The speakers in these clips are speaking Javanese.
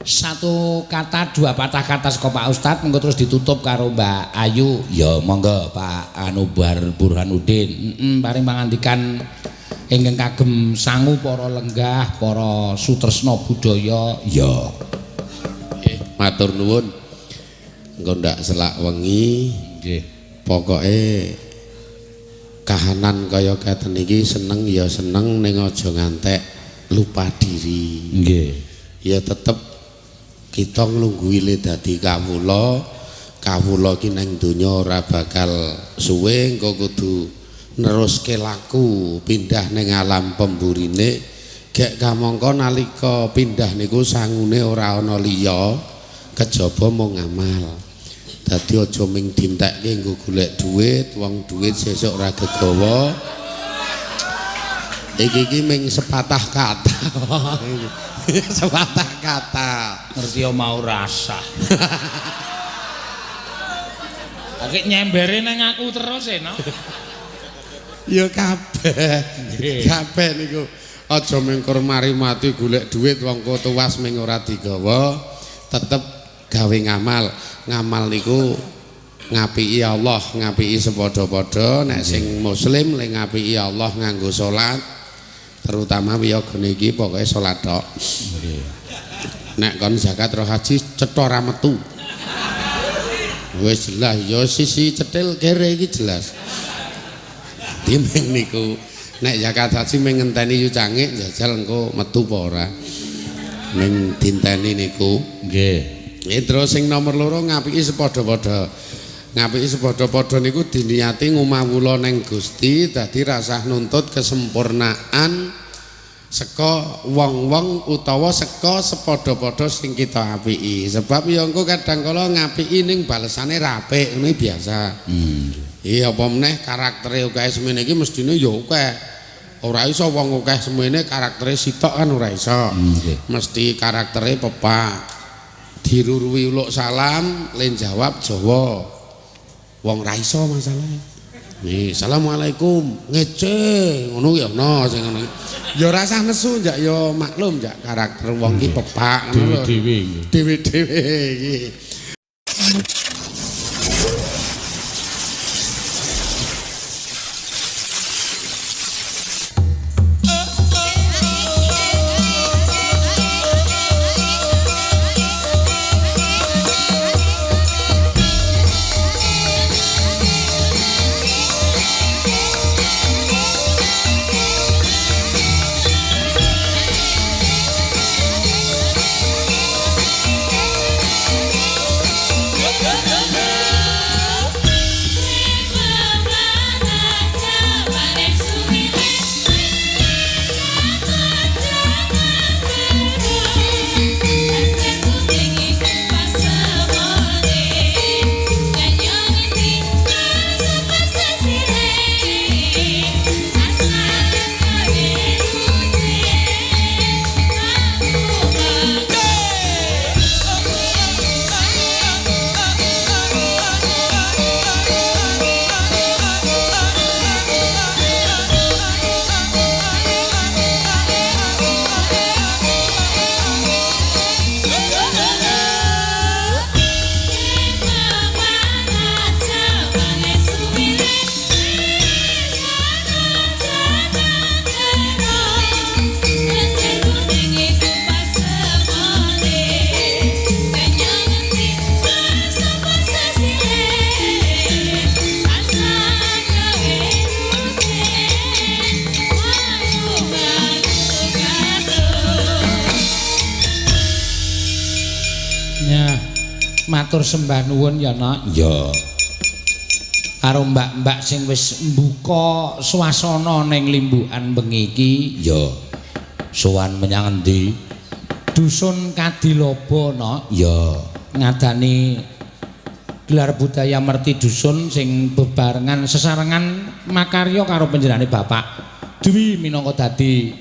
Satu kata dua patah kata saka Pak Ustadz mengko terus ditutup karo Mbak Ayu. Ya monggo Pak Anubar Burhanuddin. Paring pangandikan ingkang kagem sangu para lenggah, para sutresna budaya. Ya. Nggih, matur nuwun. Engko ndak selak wengi. Nggih. Pokoke kahanan kaya keten iki seneng ya seneng ning aja ngantek lupa diri. Nggih. Ya tetep kita nglungguhi le dadi kawula ki nang donya ora bakal suwe engko kudu neruske laku pindah ning alam pemburine gek kamangka nalika pindah niku sangune ora ana liya kejaba mung ngamal dadi aja ming dintekke nggo golek dhuwit wong dhuwit sesuk ora gegawa iki ming sepatah kata sepatah kata Ngerti mau rasa. Akeh nyembere nang aku terus no. Ya kabeh. Kabeh niku aja mengkur mari mati golek dhuwit wong kok tuwas ming ora digawa, tetep gawe ngamal. Ngamal niku ngapiki Allah, ngapiki sepadha-padha. Nek sing muslim le ngapiki Allah nganggo salat, terutama wiyagane iki pokoke salat tok. Nek kon zakat roh haji cetha ra metu. Wis jelas ya sisi cetil kere iki jelas. Dimeng niku nek zakat haji mung ngenteni yu cangik jajal engko metu apa ora. Ning dinteni niku nggih. Terus sing nomor loro ngapiki sepadha-padha. Ngapiki sepadha-padha niku diniati ngumawula ning Gusti dadi rasah nuntut kesempurnaan saka wong-wong utawa saka sepadha-padha sing kita apiki. Sebab ya engko kadang kala ngapiki ning balesane ra apik ngene biasa. Iya apa meneh karaktere akeh semene iki mestine ya akeh. Ora iso wong akeh semene karaktere sitok kan ora iso. Mesti karaktere pepak. Dirurui uluk salam len jawab Jawa. Wong ra iso masalahe. Nih, assalamualaikum, ngece, ngono ya no, sing ngono. Ya rasah nesu njak ya maklum njak karakter wong ki pepak ngono lho. Dewe-dewe iki. Matur sembah nuwun ya Nak. Ya. Karo mbak-mbak sing wis mbuka swasana ning limbukan bengi iki ya. Sowan menyang endi? Dusun Kadilobo Nak. Ya. Ngadani gelar budaya merti dusun sing bebarengan sesarengan makarya karo panjenengane Bapak Dwi minangka dadi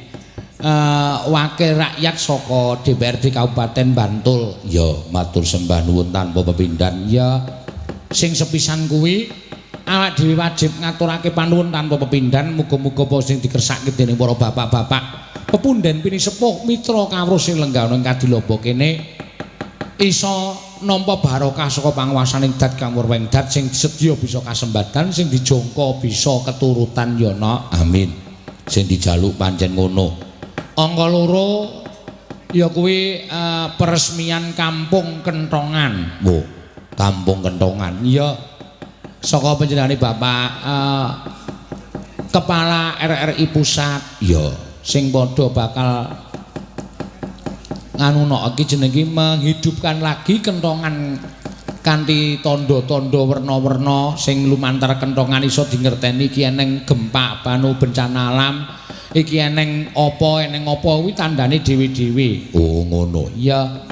wakil rakyat saka DPRD Kabupaten Bantul. Ya, matur sembah nuwun tanpa pepindhan. Ya, sing sepisan kuwi awak dhewe wajib ngaturake panuwun tanpa pepindhan, muga-muga apa sing dikersake dening para bapak-bapak pepundhen pini sepuh mitra kawruh sing lenggah ning Kadilobo kene iso nampa barokah saka panguwasaning dat kang murweng dat sing sedya bisa kasembadan sing dijangka bisa keturutan ya ana amin sing dijaluk pancen ngono angka loro ya kuwi peresmian kampung Kentongan kampung Kentongan ya saka panjenengane Bapak Kepala RRI Pusat ya sing padha bakal nganunake jenenge menghidupkan lagi Kentongan kanthi tondo-tondo werna-werna sing lumantar Kentongan iso dingerteni iki eneng gempa banu bencana alam iki eneng apa kuwi tandane dhewe-dhewe oh ngono ya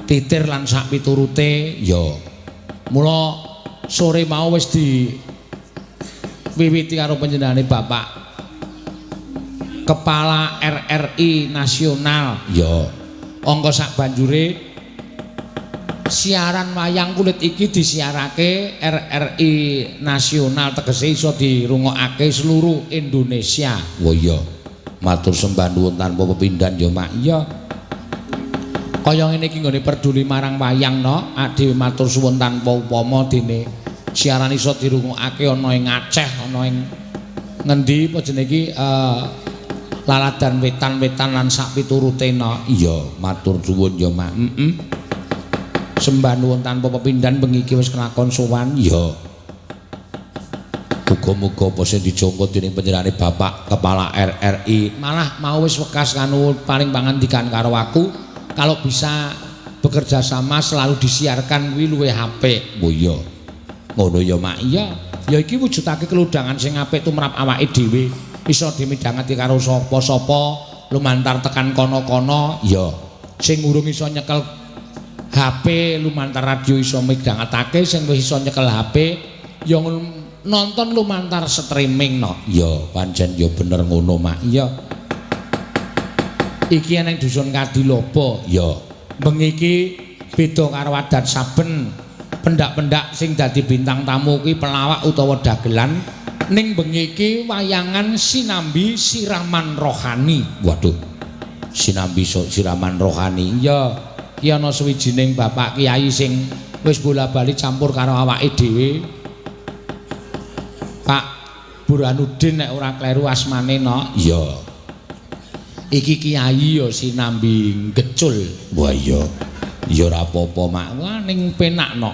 titir lan sak piturute ya mula sore mau wis wiwiti karo panjenengane Bapak Kepala RRI Nasional ya angka sak banjure siaran wayang kulit iki disiarake RRI Nasional tegese iso dirungokake seluruh Indonesia oh iya matur sembah nuwun tanpa pepindhan ya Mak iya kaya ngene iki nggone peduli marang wayang no dhewe matur suwun tanpa upama dene siaran iso dirungokake ana ing Aceh ana ing ngendi apa jenenge iki Laladan wetan-wetan lan sak piturute no iya matur suwun ya Mak sembah nuwun tanpa pepindhan bengi iki wis kelakon sowan ya muga-muga apa sing dijangka dening panjenengane Bapak Kepala RRI malah mau wis wekas kanu paling pangandikan karo aku kalau bisa bekerja sama selalu disiarkan kuwi luwih apik oh iya ngono ya Mak iya ya iki wujudake keludhangan sing apik tumrap awake dhewe iso dimidhangeti karo sapa-sapa lumantar tekan kono-kono ya sing urung iso nyekel HP lumantar radio iso midhangetake sing wis iso nyekel HP ya nonton lumantar streaming no ya pancen ya bener ngono Mak iya iki eneng dusun Kadilobo ya bengi iki beda karo adat saben pendak-pendak sing dadi bintang tamu kuwi pelawak utawa dagelan ning bengi iki wayangan sinambi siraman rohani waduh sinambi siraman rohani ya ki ana suwijining bapak kiai sing wis bola-bali campur karo awake dhewe Pak Burhanuddin nek ora kleru asmane no iya iki kiai ya sinambi gecul wah iya ya ora apa-apa Mak wah ning penak no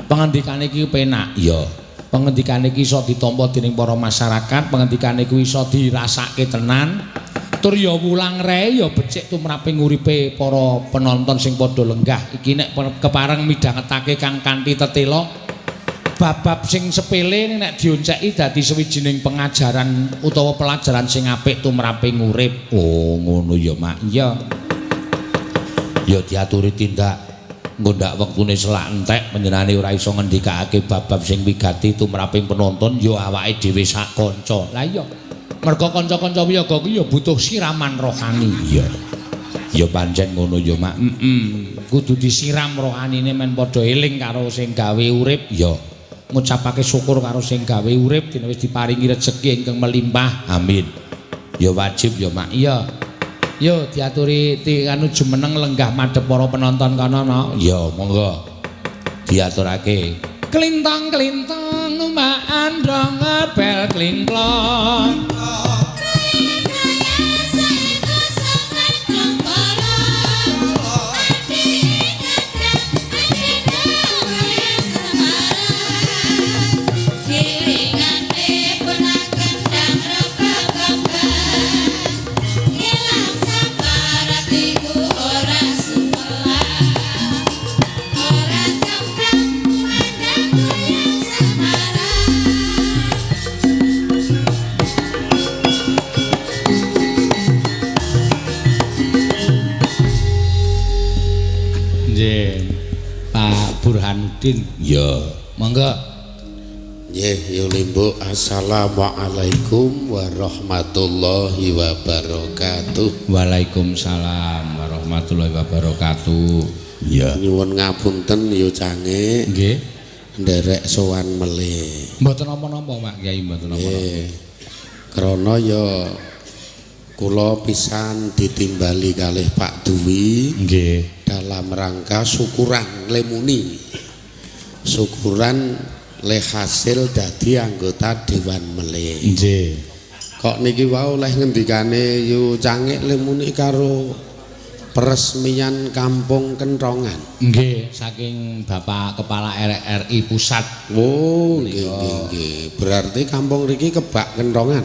pengendikane iki penak ya pengendikane iki iso ditampa dening para masyarakat pengendikane kuwi iso dirasake tenan tur ya wulang rei ya becik tumraping uripe para penonton sing padha lenggah iki nek kepareng midhangetake kang kanthi tetela bab-bab sing sepele nek dionceki dadi sawijining pengajaran utawa pelajaran sing apik tumraping urip oh ngono ya Mak iya ya diaturi tindak nggondak wektune selak entek panjenengane ora iso ngendikake bab-bab sing wigati tumraping penonton ya awake dhewe sak kanca. Lah iya. Mergo kanca-kanca wiyaga kuwi ya butuh siraman rohani. Iya. Ya pancen ngono ya Mak. Kudu disiram rohanine men padha eling karo sing gawe urip ya. Ngucapake syukur karo sing gawe urip dene wis diparingi rejeki ingkang melimpah. Amin. Ya wajib ya Mak. Iya. Yo diaturi anu jumeneng lenggah madhep para penonton kana no. Ya monggo. Diaturake. Klintang-klintang mbak androng bel klingklong. Burhanuddin ya monggo nggih ya limbo assalamualaikum warahmatullahi wabarakatuh waalaikumsalam warahmatullahi wabarakatuh ya nyuwun ngapunten ya cange nggih nderek sowan melih mboten napa-napa Pak Kyai mboten napa-napa krana ya kula pisan ditimbali kalih Pak Duwi nggih dalam rangka syukuran lemuni syukuran le hasil dadi anggota Dewan Melih nggih kok niki wau oleh ngendikane yu cangik lemuni karo peresmian Kampung Kentongan nggih saking Bapak Kepala RRI Pusat oh nggih berarti kampung riki kebak Kentongan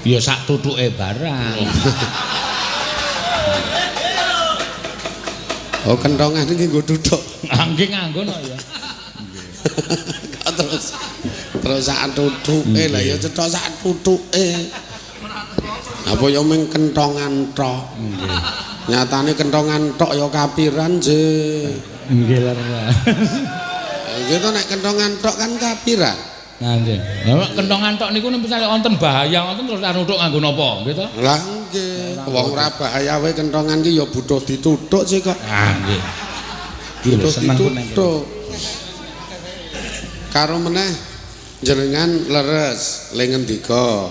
ya sak tutuke barang oh Kentongan iki nggo tutuk nggih nganggo no ya terus sak tutuke lah ya cetha sak tutuke apa ya ming Kentongan tok nyatane Kentongan tok ya kapiran je nggih lur gitu nek Kentongan tok kan kapiran nggih lha Kentongan tok niku misalnya wonten bahaya wonten terus nuthuk nganggo napa gitu lah nggih wong ora bahaya wae Kentongan ki ya butuh dituthuk sih kok nggih butuh dituthuk karo meneh jenengan leres le ngendika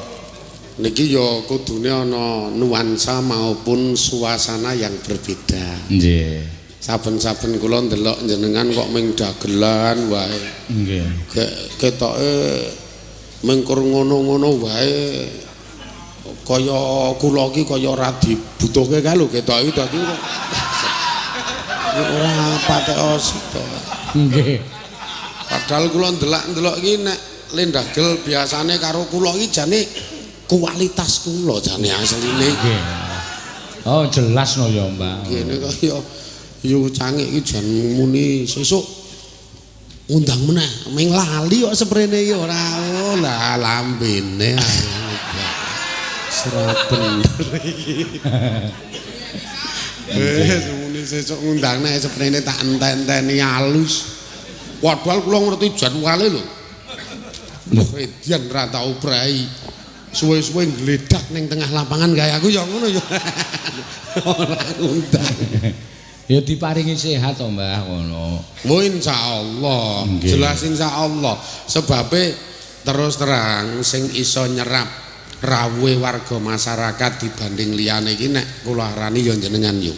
niki ya kudune ana nuansa maupun suasana yang berbeda nggih saben-saben kula ndelok jenengan kok ming dagelan wae nggih ketoke mengkur ngono-ngono wae kaya kula iki kaya ora dibutuhke kae lho ketoke dadi ora patek osito nggih padahal kula ndelok iki nek lendagel biasane karo kula iki jane kualitas kula jane asline nggih oh jelas no ya Mbak ngene kaya yo cangik iki jan muni sesuk ngundang meneh ming lali kok seprene ya ora oh lah lambene seraben iki muni sesuk ngundang nek seprene tak enten-enteni alus padahal kula ngerti jadwale lho edian ra tau prai suwe-suwe ngledak ning tengah lapangan kaya aku ya ngono ya ora ngundang ya diparingi sehat to Mbah ngono oh insyaallah jelas insyaallah sebabe terus terang sing iso nyerap rawuhe warga masyarakat dibanding liyane iki nek kula arani ya jenengan yo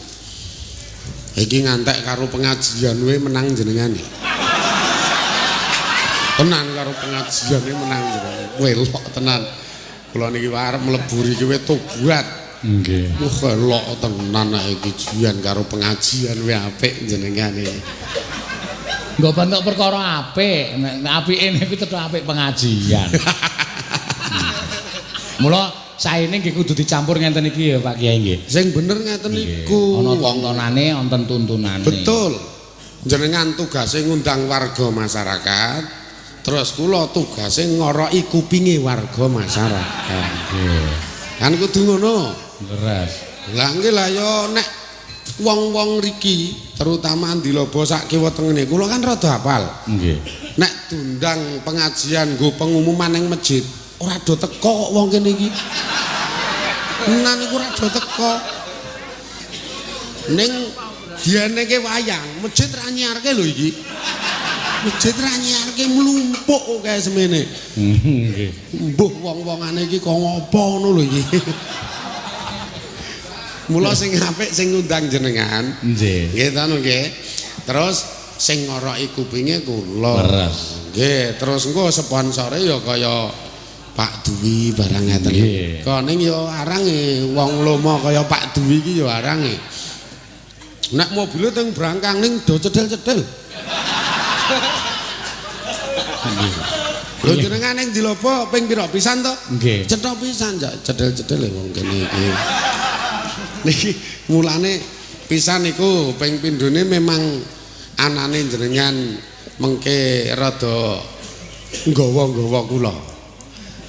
iki ngantek karo pengajian we menang jenengan tenan karo pengajian we menang jenengan welok tenan kula niki arep mlebu iki we tobat nggih welok tenan nek iki jian karo pengajian we apik jenengan iki nggo bentuk perkara apik nek apike niku tetep apik pengajian mula saene nggih kudu dicampur ngenten iki ya Pak Kiai nggih sing bener ngeten niku ana tontonane wonten tuntunane betul jenengan tugase ngundang warga masyarakat terus kula tugase ngoroki kupinge warga masyarakat nggih kan kudu ngono leres lah nggih lah ya nek wong-wong riki terutama Andilobo sak kiwa tengene kula kan rada hafal nggih nek diundang pengajian nggo pengumuman ning masjid ora do teko kok wong kene iki menan iku ora do teko ning dianeke wayang masjid ra nyiarke lho iki masjid ra nyiarke mlumpuk kae semene nggih mbuh wong-wongane iki kok ngopo ngono lho iki mula sing apik sing ngundang jenengan nggih nggih ta nggih terus sing ngoroki kupinge kula leres nggih terus engko sponsore ya kaya Pak Duwi barang ngeten kok ning ya arange wong lomo kaya Pak Duwi iki ya arange nek mobile teng brangkang ning do cedel-cedel lho jenengan ning Dilobo ping pira pisan to nggih cetha pisan cedel-cedel wong kene iki niki mulane pisan niku ping pindhone memang anane jenengan mengke rada nggawa-nggawa kula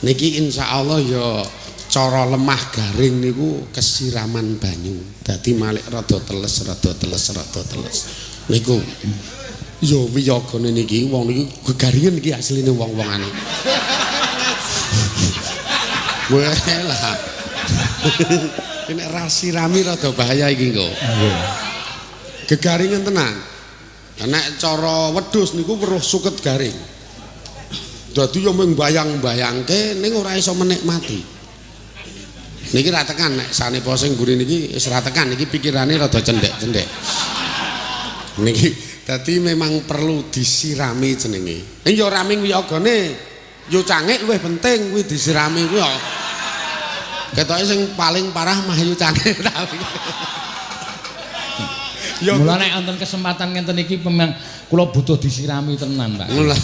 niki insyaallah ya cara lemah garing niku kesiraman banyu dadi malik rada teles niku yo wiyagane niki wong niki gegaringen iki asline wong-wongane walah nek rasirami rada bahaya iki engko gegaringen tenan nek cara wedhus niku weruh suket garing dadi yo mung bayang-bayangke ning ora iso menikmati Niki ra tekan nek sanepa sing mburi niki wis ra tekan niki pikirane rada cendhek-cendhek. Niki dadi memang perlu disirami jenenge. Ning yo raming wiyagane yo cangik luwih penting kuwi disirami kuwi. Ketoke sing paling parah mah yo cangik ta. Yo mula nek wonten kesempatan ngenten iki memang kula butuh disirami tenan, Pak. Mula.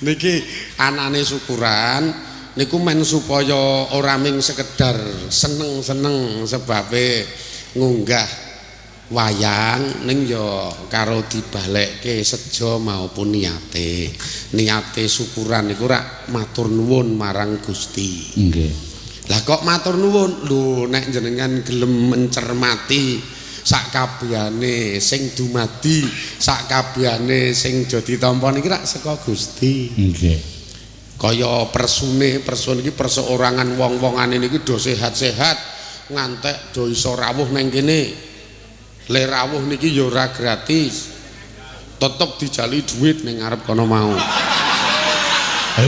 Niki anane syukuran niku men supaya ora ming sekedar seneng-seneng sebabe ngunggah wayang ning ya karo dibalekke sejo maupun niate syukuran niku rak matur nuwun marang Gusti. Nggih. Lah kok matur nuwun lho nek jenengan gelem mencermati sakabehane sing dumadi sakabehane sing aja ditampa niki rak saka Gusti. Nggih. Kaya persun iki perseorangan wong-wongane niki do sehat-sehat ngantek do iso rawuh nang kene. Le rawuh niki ya ora gratis. Tetep dijali duit ning ngarep kono mau.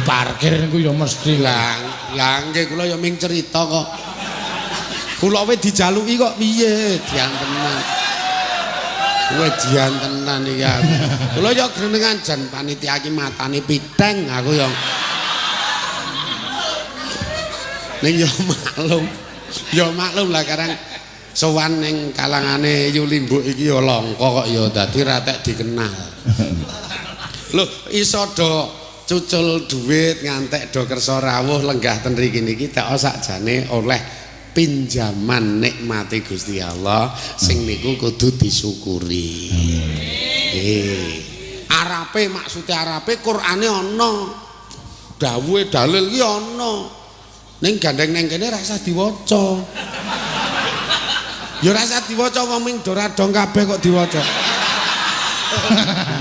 Parkir niku ya mesti lah nggih kula ya ming cerita kok. Kula we dijaluki kok piye diantenan. Kowe diantenan iki aku. Kula ya grenengan jan panitia iki matane piteng aku ya. Ning ya maklum. Ya maklum lah karang sowan ning kalangane Yulimbuk iki ya langka kok ya dadi ra tek dikenal. Lho iso do cucul duit ngantek do kersa rawuh lenggah ten mriki niki tak sakjane oleh pinjaman nikmati Gusti Allah sing niku kudu disyukuri. Arape maksude arape Qur'ane ana. Dawuhe dalil iki ana. Ning gandeng nang kene ra usah diwaca. Ya ora usah diwaca wong ming do radong kabeh kok diwaca.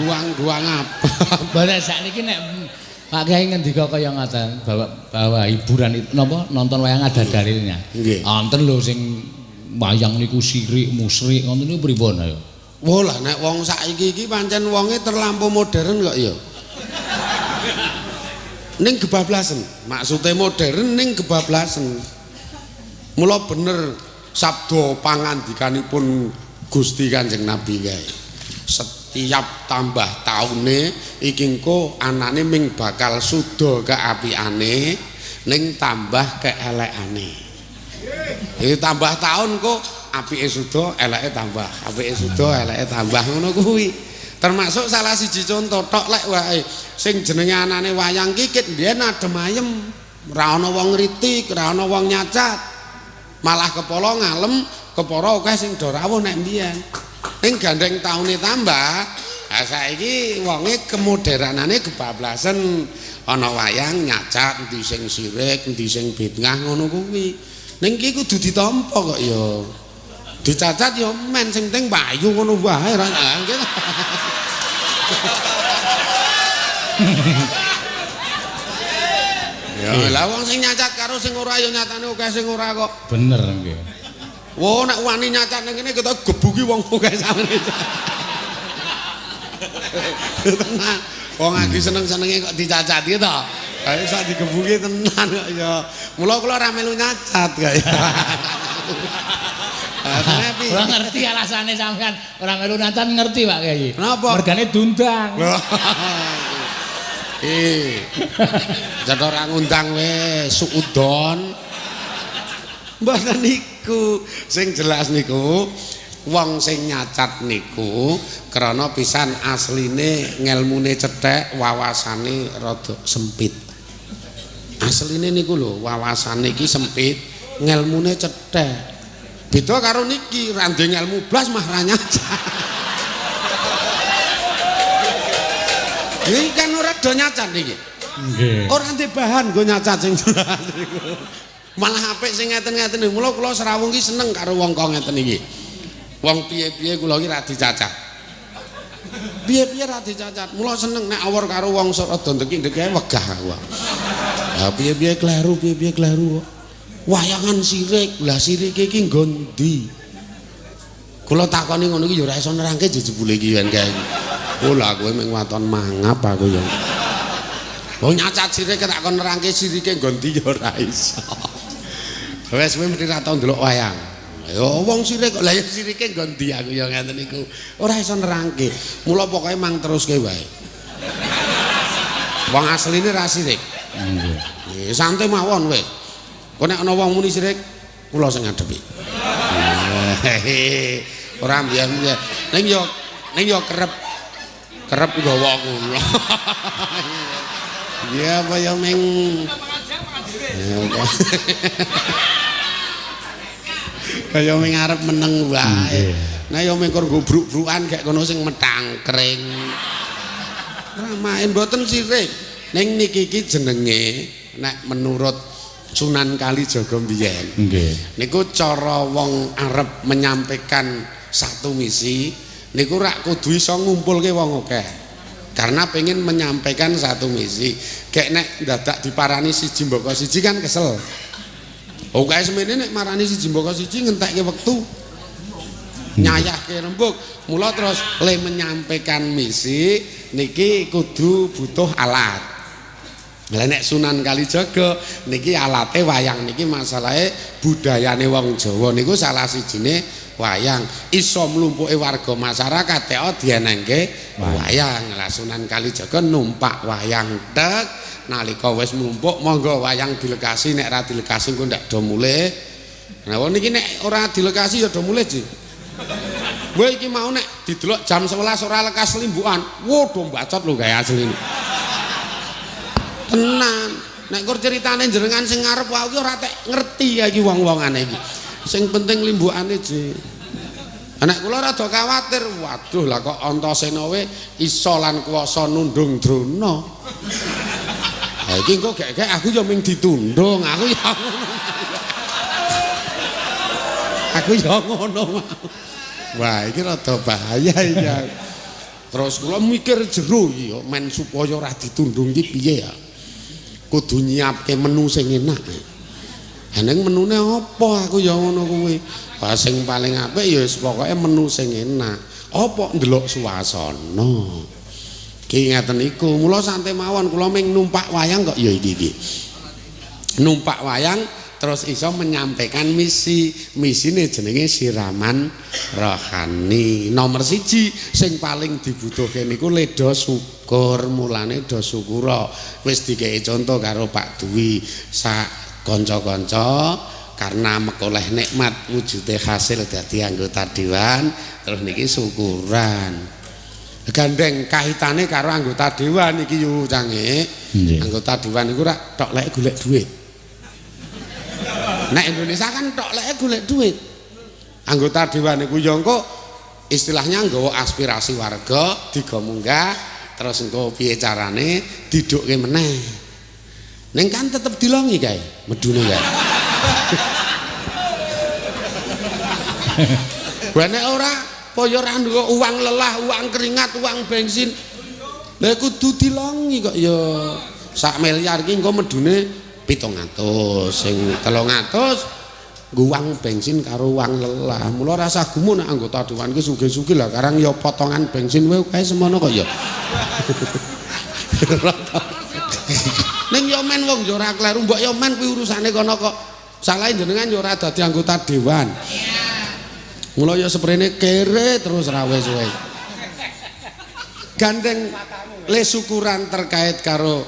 Guang-guang apa? Bareng sakniki nek Pak Kyai ngendika kaya ngaten bahwa hiburan itu napa nonton wayang adadarinya. Nggih. Wonten lho sing wayang niku sirik musrik ngoten niku pripun ayo. Wah lah nek wong saiki iki pancen wonge terlampau modern kok ya. Ning kebablasan, maksude modern ning kebablasan. Mula bener sabda pangandikanipun Gusti Kanjeng Nabi kae. Setiap tambah taune iki engko anane ming bakal suda keapiane ning tambah keelekane. Iki tambah taun kok apike suda eleke tambah, apike suda eleke tambah ngono kuwi. Termasuk salah siji contoh tok lek wae sing jenenge anane wayang kikit mbiyen adem ayem, ora ana wong ngritik, ora ana wong nyacat. Malah kepala ngalem, kepara akeh sing do rawuh nek mbiyen. Ning gandeng taune tambah, saiki wonge kemoderanane kebablasan ana wayang nyacat endi sing sirik, endi sing bid'ah ngono kuwi. Ning iki kudu ditampa kok ya. Dicacat ya men sing penting payu ngono wae ra nggih. Ya lah wong sing nyacat karo sing ora ya nyatane akeh sing ora kok. Bener nggih. Wah nek wani nyacat ning kene kita gebuki wong akeh sampe. Tenan. Wong lagi seneng-senenge kok dicacati to. Ayo sak digebuki tenan kok ya. Mula kula ora melu nyacat kaya. Ora ngerti alasane sampean ora melu nyacat ngerti Pak Kyai. Napa? Mergane diundang. Jador ora ngundang we suudon. Mboten niku sing jelas niku wong sing nyacat niku krana pisan asline ngelmune cethek, wawasane rada sempit. Asline niku lho, wawasane iki sempit, ngelmune cethek. Beda karo niki, randhe ngelmu blas mah ra nyacat. Iki kan ora do nyacat niki. Nggih. Ora ndek bahan go nyacat sing jelas niku. Malah apik sing ngeten-ngeten niku. Mula kula serawung iki seneng karo wong kok ngeten iki. Wong piye-piye kula iki ra dicacat. Piye-piye ra dicacat. Mula seneng nek awor karo wong sok rada ndeki-ndeki wegah aku. Lah piye-piye kleru. Wayangan sirik. Lah sirik iki nggo ndi? Kula takoni ngono iki ya ora iso nerangke jejebule iki yen kae. Oh lah kowe mung waton mangap aku ya. Oh nyacat sirik tak kon nerangke sirike nggo ndi ya ora iso. Wes kowe mesti ra tau ndelok wayang. Ya wong sirik kok, lah ya sirike nggo ndi aku ya ngeten niku. Ora iso nerangke. Mula pokoke mang teruske wae. Wong asline ra sirik. Nggih. Santai mawon wis. Kok nek ana wong muni sirik, kula sing ngadepi. Ora mbiyen-mbiyen. Ning yo kerep nggawa kula. Iya apa ya meng. Kaya ming arep meneng wae. Nah ya mengkor gubruk-brukan gek kono sing metangkring. Main mboten sirik. Ning niki iki jenenge nek menurut Sunan Kalijaga mbiyen. Nggih. Niku cara wong arep menyampaikan satu misi niku rak kudu iso ngumpulke wong akeh. Karena pengen menyampaikan satu misi. Kayak nek dadak diparani siji mboko siji kan kesel. Oh kae semene nek marani siji mboko siji ngentekke wektu. Nyayahke rembug. Mula terus le menyampaikan misi niki kudu butuh alat. Lah nek Sunan Kalijaga niki alate wayang niki masalahe budayane wong Jawa niku salah sijine wayang iso mlumpuke warga masyarakat teo dienengke wayang. Lah Sunan Kalijaga numpak wayang tek nalika wis mlumpuk monggo wayang dilekasi nek ora dilekasi engko ndak do mulih. Nah niki nek ora dilekasi ya do mulih Ji. Kowe iki mau nek didelok jam 11 ora lekas limbukan, wo do mbacot lho gawe asline. Tenan. Nek kur ceritane jenengan sing ngarep wae iki ora tek ngerti iki wong-wongane iki. Sing penting limbukane Ji. Nek kula rada kuwatir, waduh lah kok Antasena we iso lan kuwasa nundung drona. Ha iki engko gek-gek aku ya ming ditundung, aku ya ngono. Aku ya ngono. Wah, iki rada bahaya iki. Terus kula mikir jero iki ya men supaya ora ditundung iki piye ya. Kudu nyiapke menu sing enak. Ning menune apa aku ya ngono kuwi. Lah sing paling apik ya wis pokoke menu sing enak. Apa ndelok suasana. Ki ngaten niku. Mula santai mawon kula ming numpak wayang kok ya iki. Numpak wayang terus iso menyampaikan misine jenenge siraman rohani. Nomor 1 sing paling dibutuhke niku leda syukur. Mulane do syukura. Wis dikei contoh karo Pak Dwi sak kanca-kanca karena mekoleh nikmat wujude hasil dadi anggota dewan terus niki syukuran. Gandeng kaitane karo anggota dewan iki yo cange. Anggota dewan iku rak tok lek golek duit. Nek Indonesia kan tok lek golek duit. Anggota dewan iku yo engko istilahnya nggawa aspirasi warga digo munggah terus engko piye carane didukke meneh. Ning kan tetep dilongi kae, medune kae. Wene ora kaya ora nduk uang lelah, uang keringat, uang bensin. Lah kudu dilongi kok ya. Sak miliar iki engko medune 700, sing 300 nggo uang bensin karo uang lelah. Mula rasa gumun nek anggota dewan ki sugih-sugih lah karang ya potongan bensin wae kae semono kok ya. Ning yo men wong yo ora kleru mbok yo men kuwi urusane kono kok. Salahe jenengan yo ora dadi anggota dewan. Mula yo seprene kere terus ra wis-wis. Gandeng le syukuran terkait karo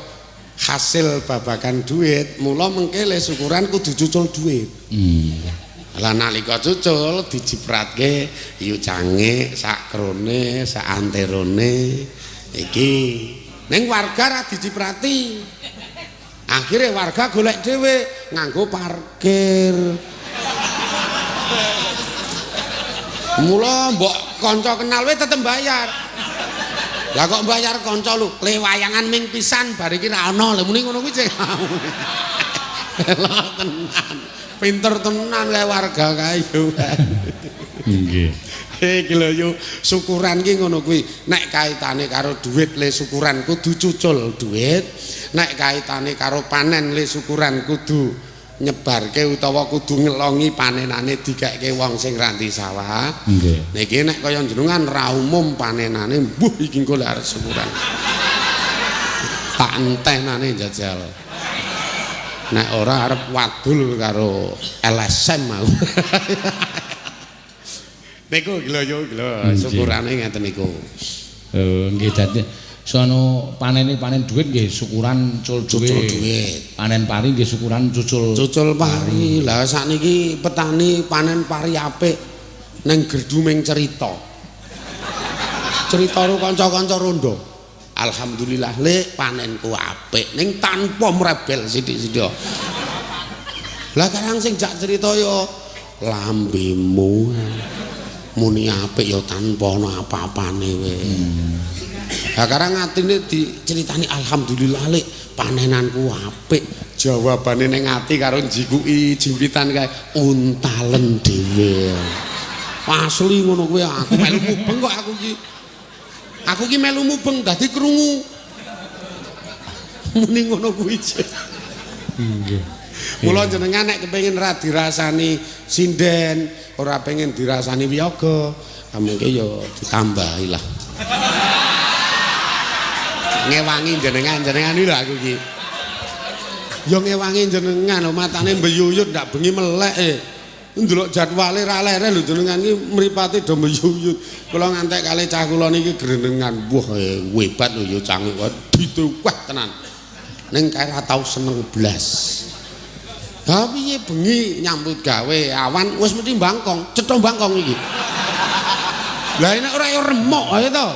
hasil babakan duit, mula mengke le syukuran kudu cucul duit. Lah nalika cucul dijipratke yu cange sak krone, sak anterone iki. Ning warga ra diciprati. Akhirnya warga golek dhewe nganggo parkir. Mula mbok kanca kenal wae tetep bayar. Lah kok bayar kanca lho, le wayangan ming pisan bar iki ra ono. Lha muni ngono kuwi cek. Lah tenan. Pinter tenan kae warga kae yo. Nggih. Iki lho yo syukuran ki ngono kuwi. Nek kaitane karo duit le syukuran kudu cucul duit. Nek kaitane karo panen le syukuran kudu nyebarke utawa kudu ngelongi panenane dikeke wong sing ranti sawah. Nggih. Niki nek kaya jenengan ra umum panenane mbuh iki engko lek arep syukuran. Tak entenane njajal. Nek ora arep wadul karo LSM mau. Niku lho syukurane ngeten niku. Oh nggih dadi sono panen dhuwit nggih syukuran cul dhuwit. Panen pari nggih syukuran cucul pari. Lah sakniki petani panen pari apik ning gerduming cerita. Cerita karo kanca-kanca rondo. Alhamdulillah lek panenku apik ning tanpa mrebel sithik-sithik. Lah karang sing jak cerita yo lambemu muni apik yo tanpa ana apa-apane we. Lah karang atine diceritani alhamdulillah lek panenanku apik. Jawabane ning ati karo njikuki jimpitan kae untalen dhewe. Asli ngono kuwi aku melu mubeng kok aku iki. Aku ki melu mubeng dadi krungu. Muni ngono kuwi. Nggih. Mula jenengan nek kepengin ra dirasani sinden, ora pengen dirasani wiyaga, mengke yo ditambahi lah. Ngewangi jenengan iki lho aku iki. Yo ngewangi jenengan lho matane mbeyuyut ndak bengi melek ndelok jadwale ra lere lho jenengan iki mripate do mbeyuyut. Kula ngantek kalih cah kula niki grenengan. Wah hebat lho yo cangkuk dituweh tenan. Ning kae ra tau seneng blas. Ha piye bengi nyambut gawe awan wis mesti mbangkong, cetha mbangkong iki. Lah nek ora yo remuk ae to.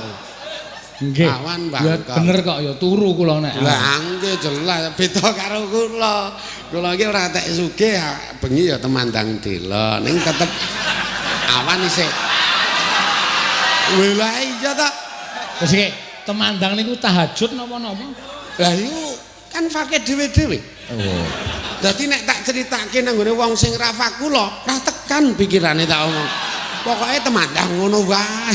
Nggih. Awan mbangkong. Ya bener kok ya turu kula nek. Lah nggih jelas beda karo kula. Kula iki ora tek sugih bengi ya temandang dela ning tetep awan isih. Lah iya ta. Wis iki temandang niku tahajud napa-napa? Lah iku kan fakih dhewe-dhewe. Oh. Dadi nek tak critake nang ngene wong sing ra fakula, ra tekan pikirane tak omong. Pokoke temandang ngono wae.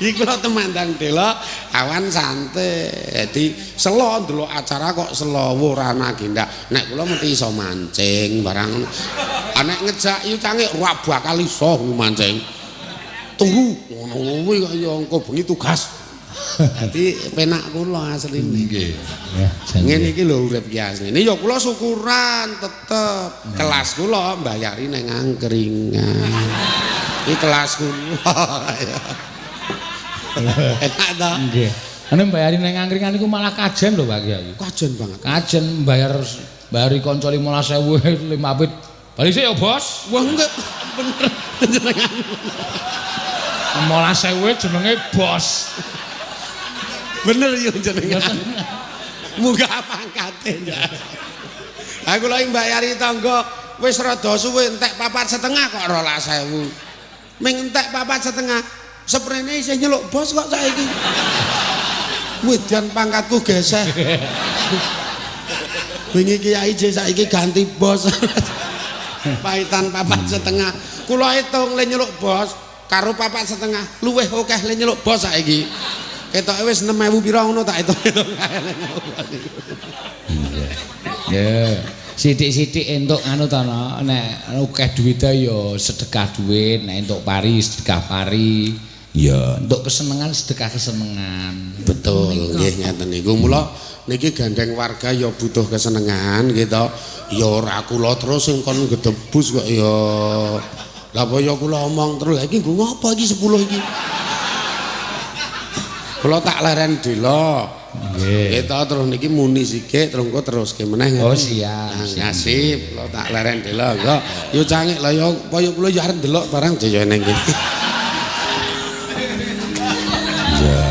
Iki kula temandang dela awan santai. Dadi selo ndelok acara kok selo ora agenda. Nek kula mesti iso mancing barang. Nek ngejak yu cangik ora bakal iso mancing. Tunggu ngono kuwi kok ya engko bengi tugas. Dadi penak kula asline. Nggih. Ngene iki lho urip ki asline. Ya kula syukuran tetep. Kelas kula mbayari ning angkringan. Iki kelas kula. Enak ta? Nggih. Ane mbayari ning angkringan iku malah kajen lho Pak Kyai. Kajen banget. Kajen bayari kanca 15.000 limapit. Bali sik ya, Bos. Wah enggak bener jenengan. 15.000 jenenge Bos. Bener yo jenengan. Muga pangkate ya. Aku lagi mbayari tangga wis rada suwe entek 4,5 kok 12.000. Ming entek 4,5 seprene isih nyeluk bos kok saiki. Wedan pangkatku geseh. Wingi kiai je saiki ganti bos. Paitan 4,5. Kula hitung le nyeluk bos karo 4,5 luwih akeh le nyeluk bos saiki. Ketoke wis 6.000 pira ngono tak hitung-hitung kae. Ya, sithik-sithik entuk anu to nek akeh duwite ya sedekah duit, nek entuk pari sedekah pari. Ya, entuk kesenengan sedekah kesenengan. Betul, nggih ngeten niku. Mula niki gandeng warga ya butuh kesenengan gitu. Ya ora kula terus sing kon gedebus kok ya. Lah apa ya kula omong terus iki nggo ngopo iki 10 iki. Kula tak leren dela. Nggih. Kita terus niki muni sikik terus engko teruske meneh. Oh siap. Ngasip, kula tak leren dela engko. Yo cangik lah yo kaya kula yo arep ndelok barang jaya ning kene. Ya,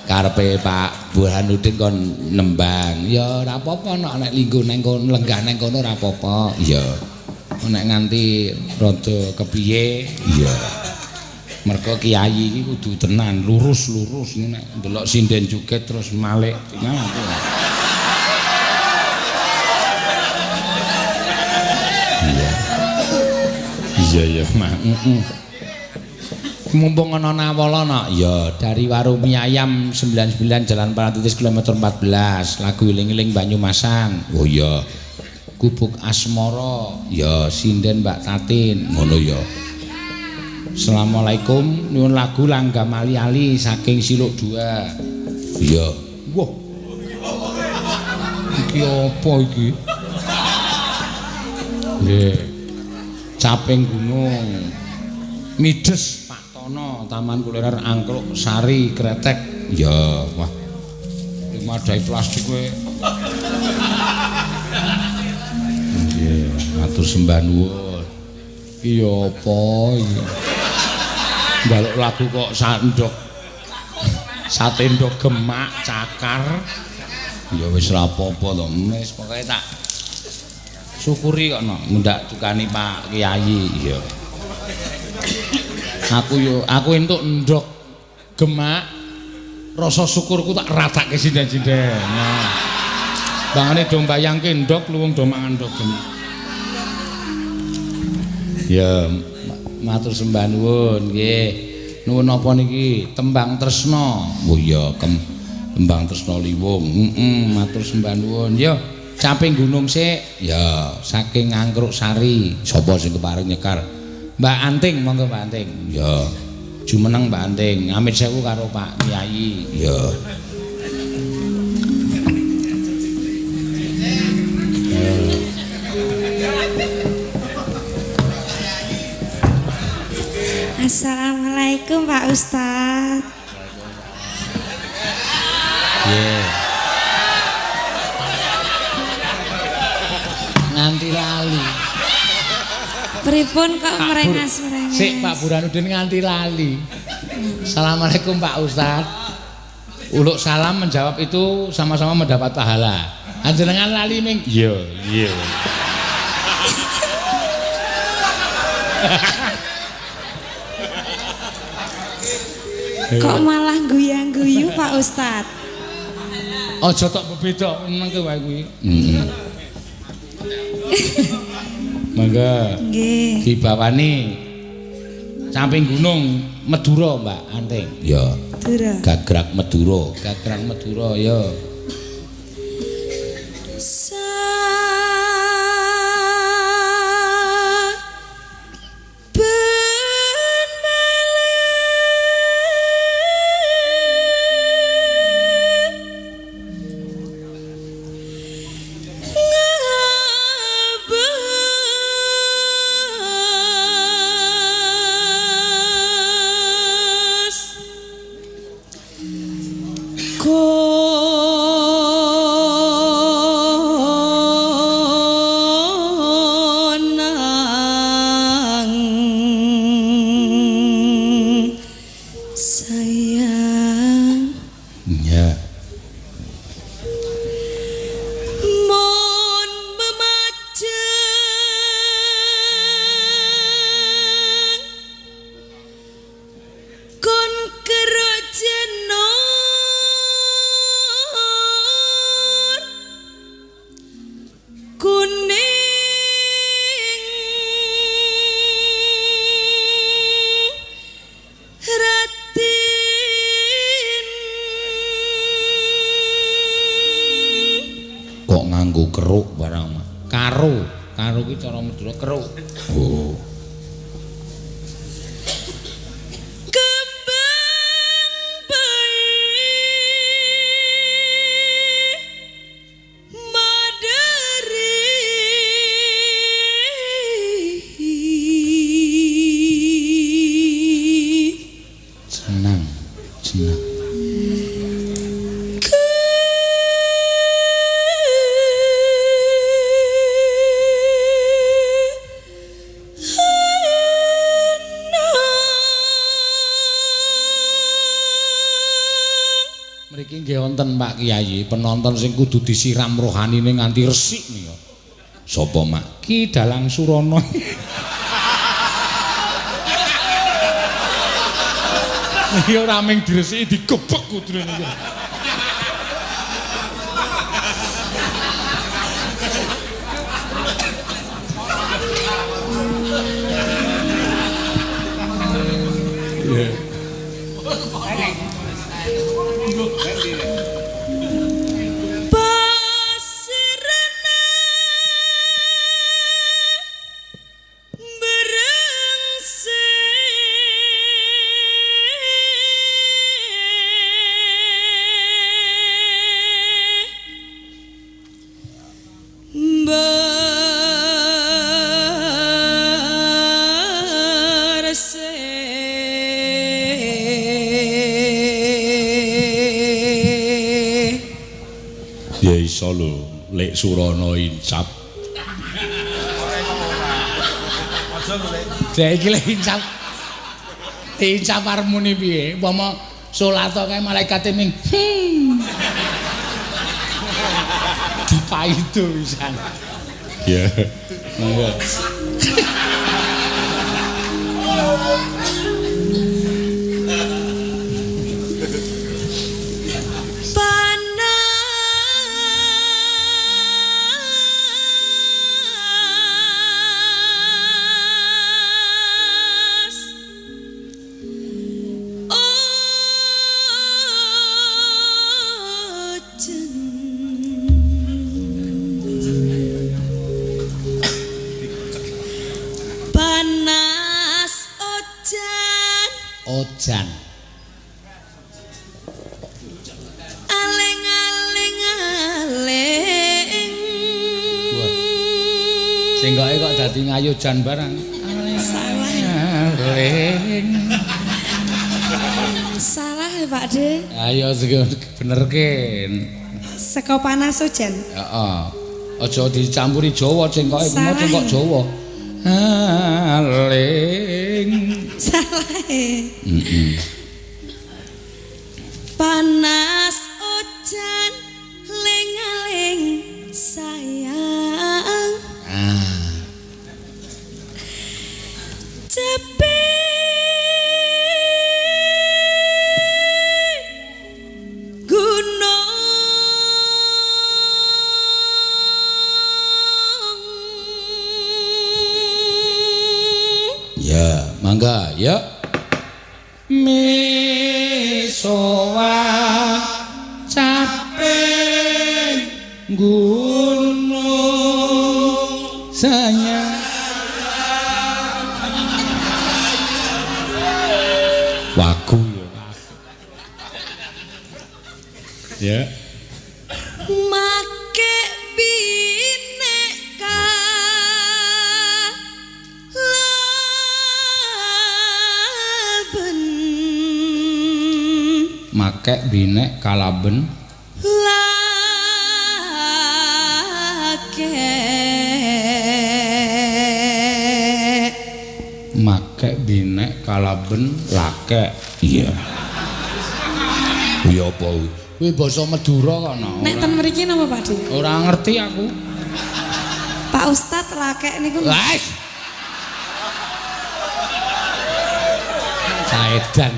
karepe Pak Burhanuddin kon nembang. Ya ora apa-apa nek linggo nang kono lenggah nang kono ora apa-apa. Ya. Nek nganti rada kepiye? Ya. Mergo kiai iki kudu tenan lurus nek ndelok sinden joget terus malik ngono. Iya Mak. Mumpung ana nawala ya dari warung mie ayam 99 Jalan Paratitis kilometer 14 lagu iling-iling Banyumasan. Oh iya. Gubuk Asmara ya sinden Mbak Tatin ngono ya. Assalamualaikum nyuwun lagu Langgam Ali-ali saking Siluk 2. Iya. Wah. Ki apa iki? Nggih. Caping gunung. Mides Pak Tono, Taman Kuliner Angkluk Sari Kretek. Ya, wah. Iki madai plastik kowe. Nggih, matur sembah nuwun. Iya apa iki? Njaluk lagu kok sandok. Satendok gemak cakar. Ya wis ra apa-apa to, wis pokoke tak syukuri kok no, ndak tukani Pak Kiai ya. Aku entuk ndok gemak rasa syukurku tak ratake sinden-sinden. Nah. Bangane do mbayangke ndok luwung do mangan ndok gemak. Ya matur sembah nuwun nggih. Nuwun napa niki? Tembang tresna. Oh iya, Kembang Tresna Liwung. Matur sembah nuwun. Ya, caping gunung sik. Ya, saking Angkruk Sari. Sapa sing kepareng nyekar? Mbak Anting, monggo Mbak Anting. Ya. Jumeneng Mbak Anting. Amit sewu karo Pak Kiai. Ya. Assalamualaikum Pak Ustadz. Yeah. Nganti lali. Pripun kok merengas-merengas? Sik Pak Burhanuddin nganti lali. Assalamualaikum Pak Ustadz. Uluk salam menjawab itu sama-sama mendapat pahala. Anjenengan lali ming. Iya, iya. Kok malah guyang-guyu Pak Ustadz? Aja tok bebeda meneng wae kuwi. Mangga. Nggih. Dibawani Caping Gunung Madura, Mbak Anting. Ya. Madura. Gagrak Madura, Gagrak Madura ya. Keruk barang karo ki cara Madura keruk. Oh. Senang. Mriki nggih wonten Pak Kiai, penonton sing kudu disiram rohanine nganti resik nika. Sapa Mak? Ki Dalang Surono. Iki ora mung diresiki digebek kudune niki. Ya iso lho, Lek Surana insap. Dek iki lek insap. Insap harmoni piye? Umpama salat kae malaikate ming. Dipaido pisan. Ya. Monggo. Ojan Aleng-aleng aleng sing kok dadi ngayojan barang salah ya Pak De ayo benerke seko panas ojan heeh aja dicampuri Jawa sing kok Jawa aleng salah panas ojan leng-aleng sayang cepi gunung ya mangga ya misowa capek gunung sayang wagu ya make bineka laben make binek kalaben lake make binek kalaben lake iya iya apa kuwi basa Madura kono nek ten mriki napa Pak De ora ngerti aku Pak Ustadz lake niku wes saedan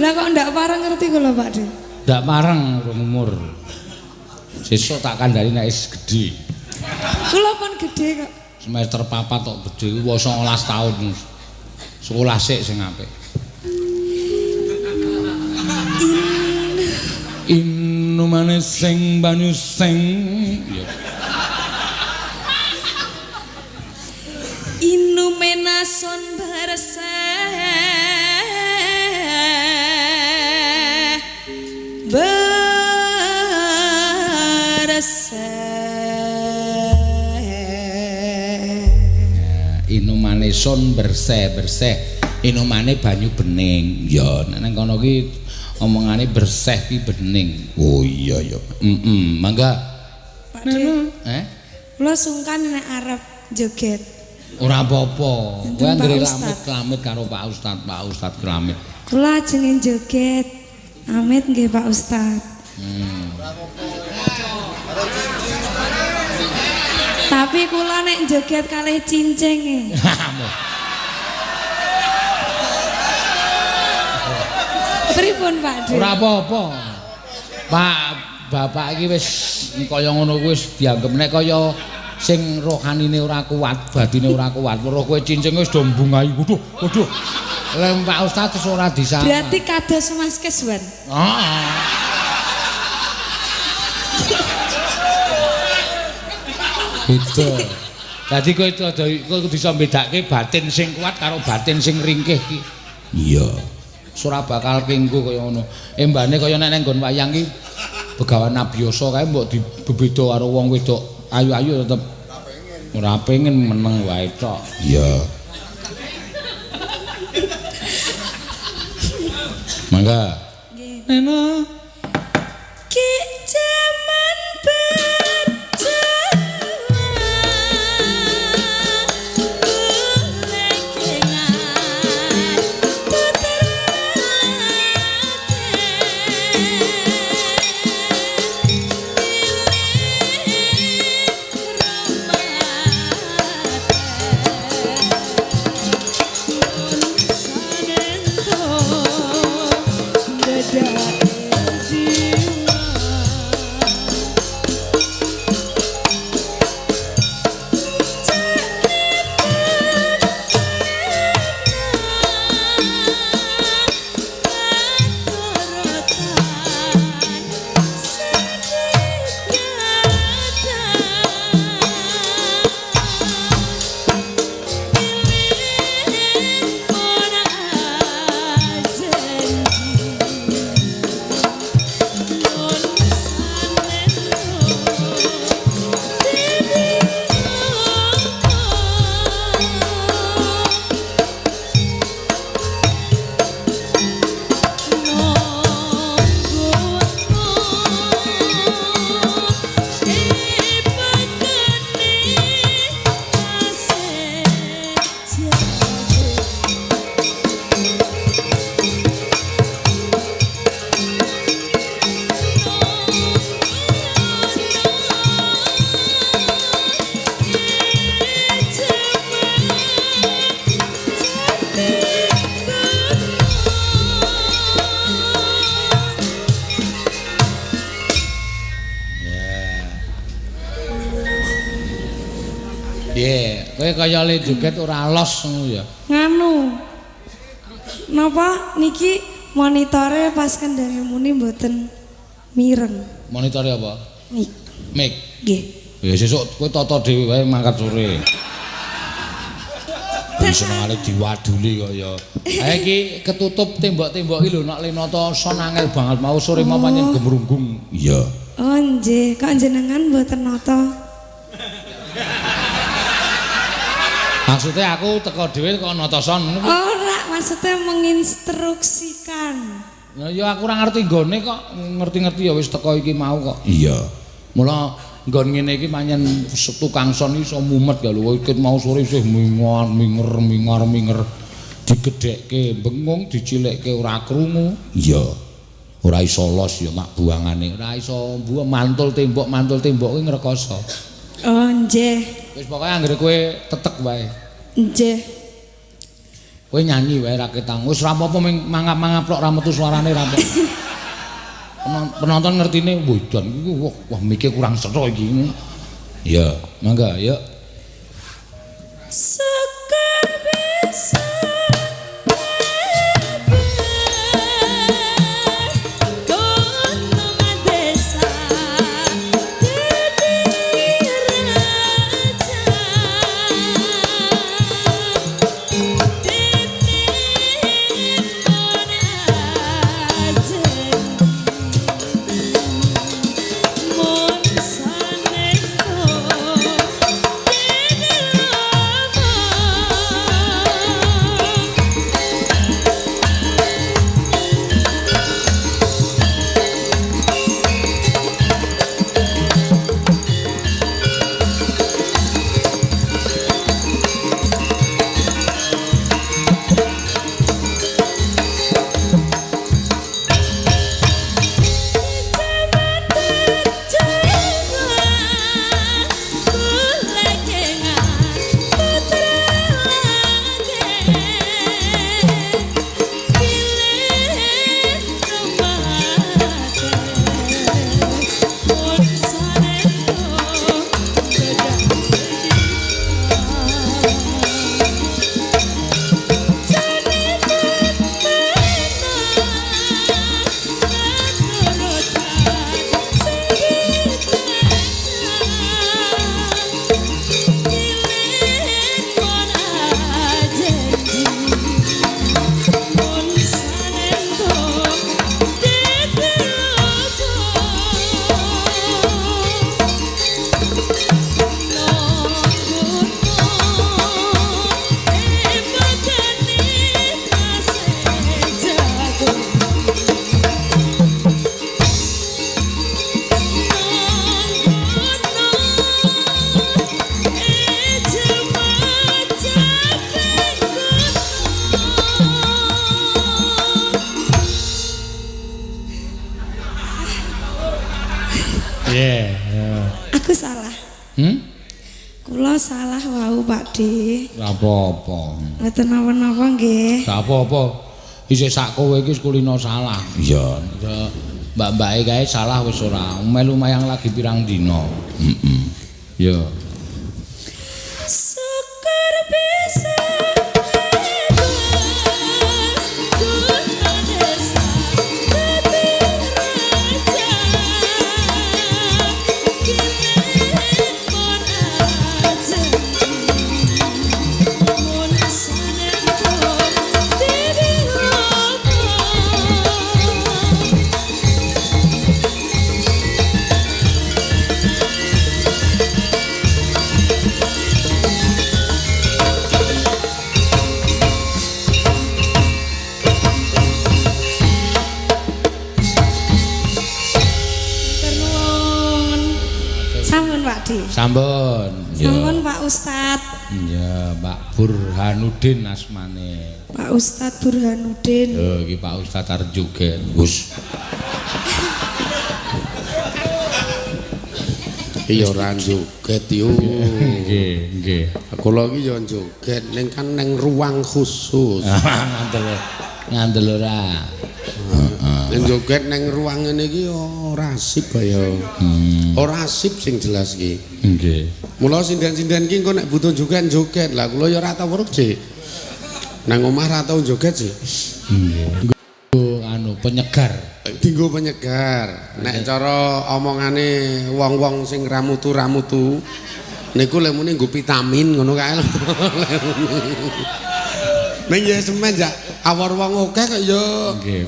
lah kok ndak pareng ngerti kula Pak De ndak pareng urung umur sesuk tak kandhani nek wis gedhe kula pun gede kok semester 4 tok gedhe kuwi 19 tahun sekolah sik sing apik Inumane sing banyu sing Inumena son berse Inumane son bersih inumane banyu bening ya nang kono ki omongane bersih ki bening oh iya ya mangga Pak De kula sungkan nek arep joget ora apa-apa kowe anggere lamit karo Pak Ustad kelamit kula jenenge joget amit nggih Pak Ustad tapi kula nek joget kalih cincing pripun Pak De ora apa-apa Pak bapak iki wis kaya ngono kuwi wis dianggep nek kaya sing rohanine ora kuat batine ora kuat weruh kowe cincing wis do mbungahi waduh lha Pak Ustad wis ora disama berarti kados Mas Keswan gitu dadi kowe itu ada kowe bisa mbedake batin sing kuat karo batin sing ringkih ki iya ora bakal kengku kaya ngono embane kaya nek nang nggon wayang ki begawan abiyasa kae mbok dibeda karo wong wedok ayu-ayu tetep ora pengen meneng wae tok iya mangga nggih ki jaman Kowe kaya le joget ora los ngono ya. Nganu. Napa niki monitore pas kendare muni mboten mireng. Monitore apa? Mic. Nggih. Ya sesuk kowe tata dhewe wae mangkat sore. Senengane diwaduli kaya. Ha iki ketutup tembok-tembok iki lho nek Lenata son angel banget mau sore mau pancen gemrunggung. Iya. Oh nggih, kok jenengan mboten nata? Maksudnya aku teko dhewe kok nata son ngono. Ora, maksudnya menginstruksikan. Ya aku ora ngerti nggone kok ngerti-ngerti ya wis teko iki mau kok. Iya. Mula nggon ngene iki pancen tukang son iso mumet ya lho ikut mau sore isih mingar digedhekke bengung dicilekke ora krungu. Iya. Ora iso los ya mak buangane. Ora iso mantul tembok kuwi ngrekoso. Oh nggih. Wis pokoke anggere kowe tetek wae. Nggih. Kowe nyanyi wae ra ketang. Wis ora apa-apa mangap-mangap tok ra metu suarane ra apa. Penonton ngertine wedan iki wah mikir kurang seru iki. Ya, mangga yuk. Sekar bisa Aku salah. Kula salah wau Pakde. Ora apa-apa. Mboten napa-napa nggih. Gak apa-apa. Isih sak kowe iki kulino salah. Iya. Mbak-mbake kae salah wis ora. Melu mayang lagi pirang dina. Heeh. Yo. Sekar bisa Sampun. Sampun Pak Ustad. Iya, Pak Burhanuddin asmane. Pak Ustad Burhanuddin. Yo, iki Pak Ustad arep joget. Wus. Iya ora joget yo. Nggih, nggih. Kula iki yo joget ning kan ning ruang khusus. Ngandel ora. Ning joget ning ruang ngene iki yo ora asik kaya. Ora asik sing jelas iki. Nggih. Mula sinden-sinden ki engko nek butuh joget-joget. Lah kula ya ora tau weruh, Cik. Nang omah ra tau joget, Cik. Nggih. Anu penyegar. Dinggo penyegar. Nek cara omongane wong-wong sing ramutu-ramutu niku lemune nggo vitamin ngono kae lho. Ning ya semen jak awor wong akeh kok ya. Nggih.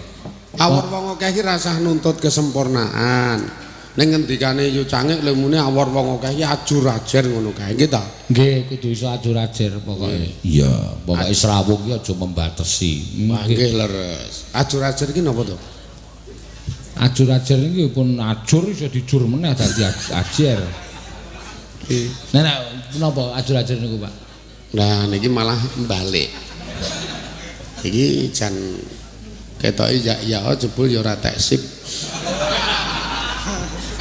Awor wong akeh iki rasah nuntut kesempurnaan. Ning ngendikane yu cangik lemune awor wong akeh iki ajur-ajer ngono kae nggih ta? Nggih, kudu iso ajur-ajer pokoke. Iya, pokoke srawung iki aja membatasi. Nggih leres. Ajur-ajer iki napa to? Ajur-ajer iki pun ajur iso dijur meneh dadi ajer. Nek menapa ajur-ajer niku, Pak? Nah niki malah balik. Iki jan ketoke ya jebul ya ora teksip.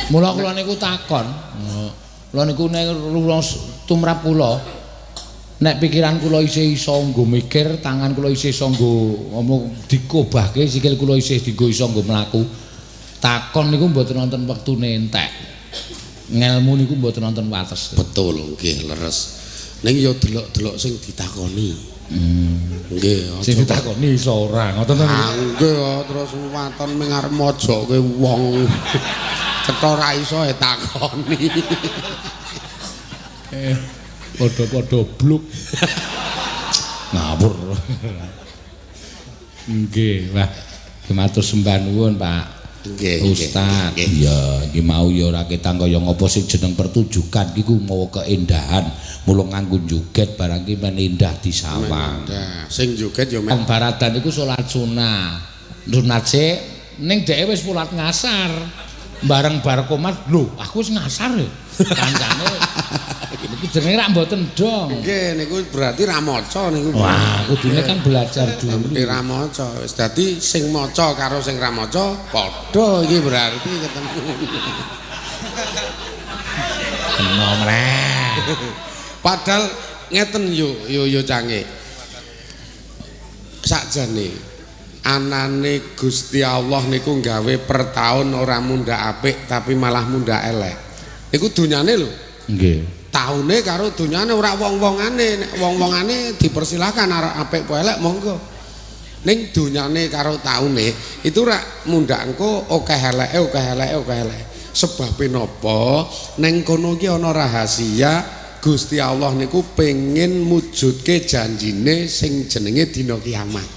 Mula kula niku takon. Kula niku nek tumrap kula nek pikiran kula isih iso nggo mikir, tangan kula isih iso nggo dikobahke, sikil kula isih dienggo iso nggo mlaku. Takon niku mboten wonten wektune entek. Ngelmu niku mboten wonten wates. Betul nggih leres. Ning ya delok-delok sing ditakoni. Nggih, sing ditakoni iso ora ngoten to. Nggih, terus waton ming arep mojoke wong. Cetha ora iso takoni. Padha-padha bluk. Ngawur. Nggih, wah. Matur sembah nuwun, Pak. Nggih, Ustaz. Iya, iki mau ya ora ketang kaya ngapa sing jeneng pertunjukan iki ku mawa keindahan. Mula nganggo joget barang iki men indah disawang. Sing joget ya men baradan iku salat sunah. Sunat sik ning dheke wis salat ngasar. Bareng bar komat, lho, aku wis ngasar ya. Kancane iki jenenge rak mboten dong. Nggih, niku berarti ra maca niku. Wah, kudune kan belajar dulu. Ra maca. Wis dadi sing maca karo sing ra maca padha iki berarti ketemu. Kena meneh. Padahal ngeten yo canggih. Sakjane anane Gusti Allah niku gawe per taun ora munda apik tapi malah munda elek. Iku dunyane lho. Nggih. Taune karo dunyane ora wong-wongane, nek wong-wongane dipersilakan arep apik apa elek monggo. Ning dunyane karo taune itu ora munda engko akeh eleke. Sebabe napa? Ning kono ki ana rahasia Gusti Allah niku pengin mujudke janjine sing jenenge dina kiamat.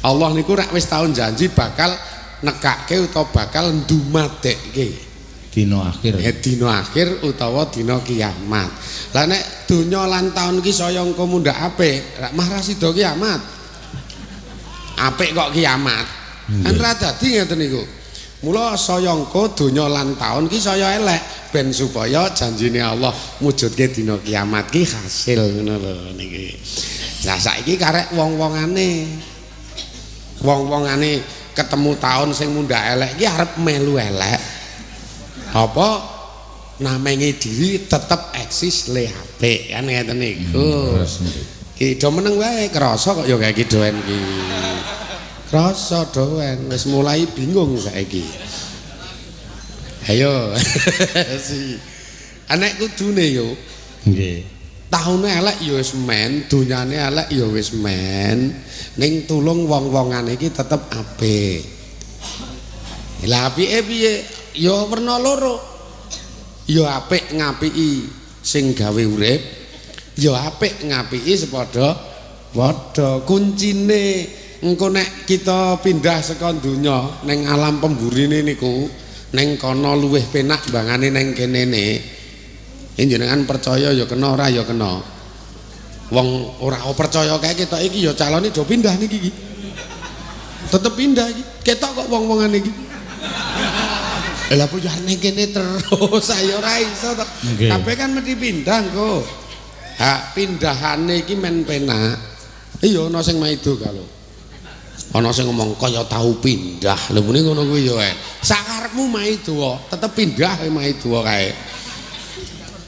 Allah niku rak wis taun janji bakal nekake utawa bakal ndumadekke dina akhir. Dina akhir utawa dina kiamat. Lah nek donya lan taun iki saya engko mundhak apik, rak mah ra sida kiamat. Apik kok kiamat. Kan ra dadi ngeten niku. Mula saya engko donya lan taun iki saya elek ben supaya janjine Allah mujudke dina kiamat ki hasil ngono lho niki. Lah saiki karek wong-wongane ketemu taun sing mundhak elek iki arep melu elek. Apa namanya diri tetap eksis le apik kan ngeten niku. Ki do meneng wae krasa kok ya kayak iki doen iki. Krasa doen wis mulai bingung saiki. Ayo. Si anek kudune yo. Nggih. Taune elek ya wis men, dunyane elek ya wis men. Ning tulung wong-wongane iki tetep apik. Lah apike piye? Ya werna loro. Ya apik ngapiki sing gawe urip, ya apik ngapiki sepadha-padha. Kuncine engko nek kita pindah saka donya ning alam pemburine niku, ning kono luwih penak bangane ning kenene. Jenengan percaya ya kena ora ya kena. Wong ora percaya kae ketok iki ya calone do pindah niki iki. Tetep pindah iki. Ketok kok wong-wongan iki. Lah apa ya ning kene terus ayo ora iso to. Kabeh kan mesti pindah engko. Ha pindahane iki men penak. Iya ana sing maido kalau. Ana sing ngomong kaya tau pindah. Lha muni ngono kuwi ya wae. Sakarepmu maido tetep pindah maido kae.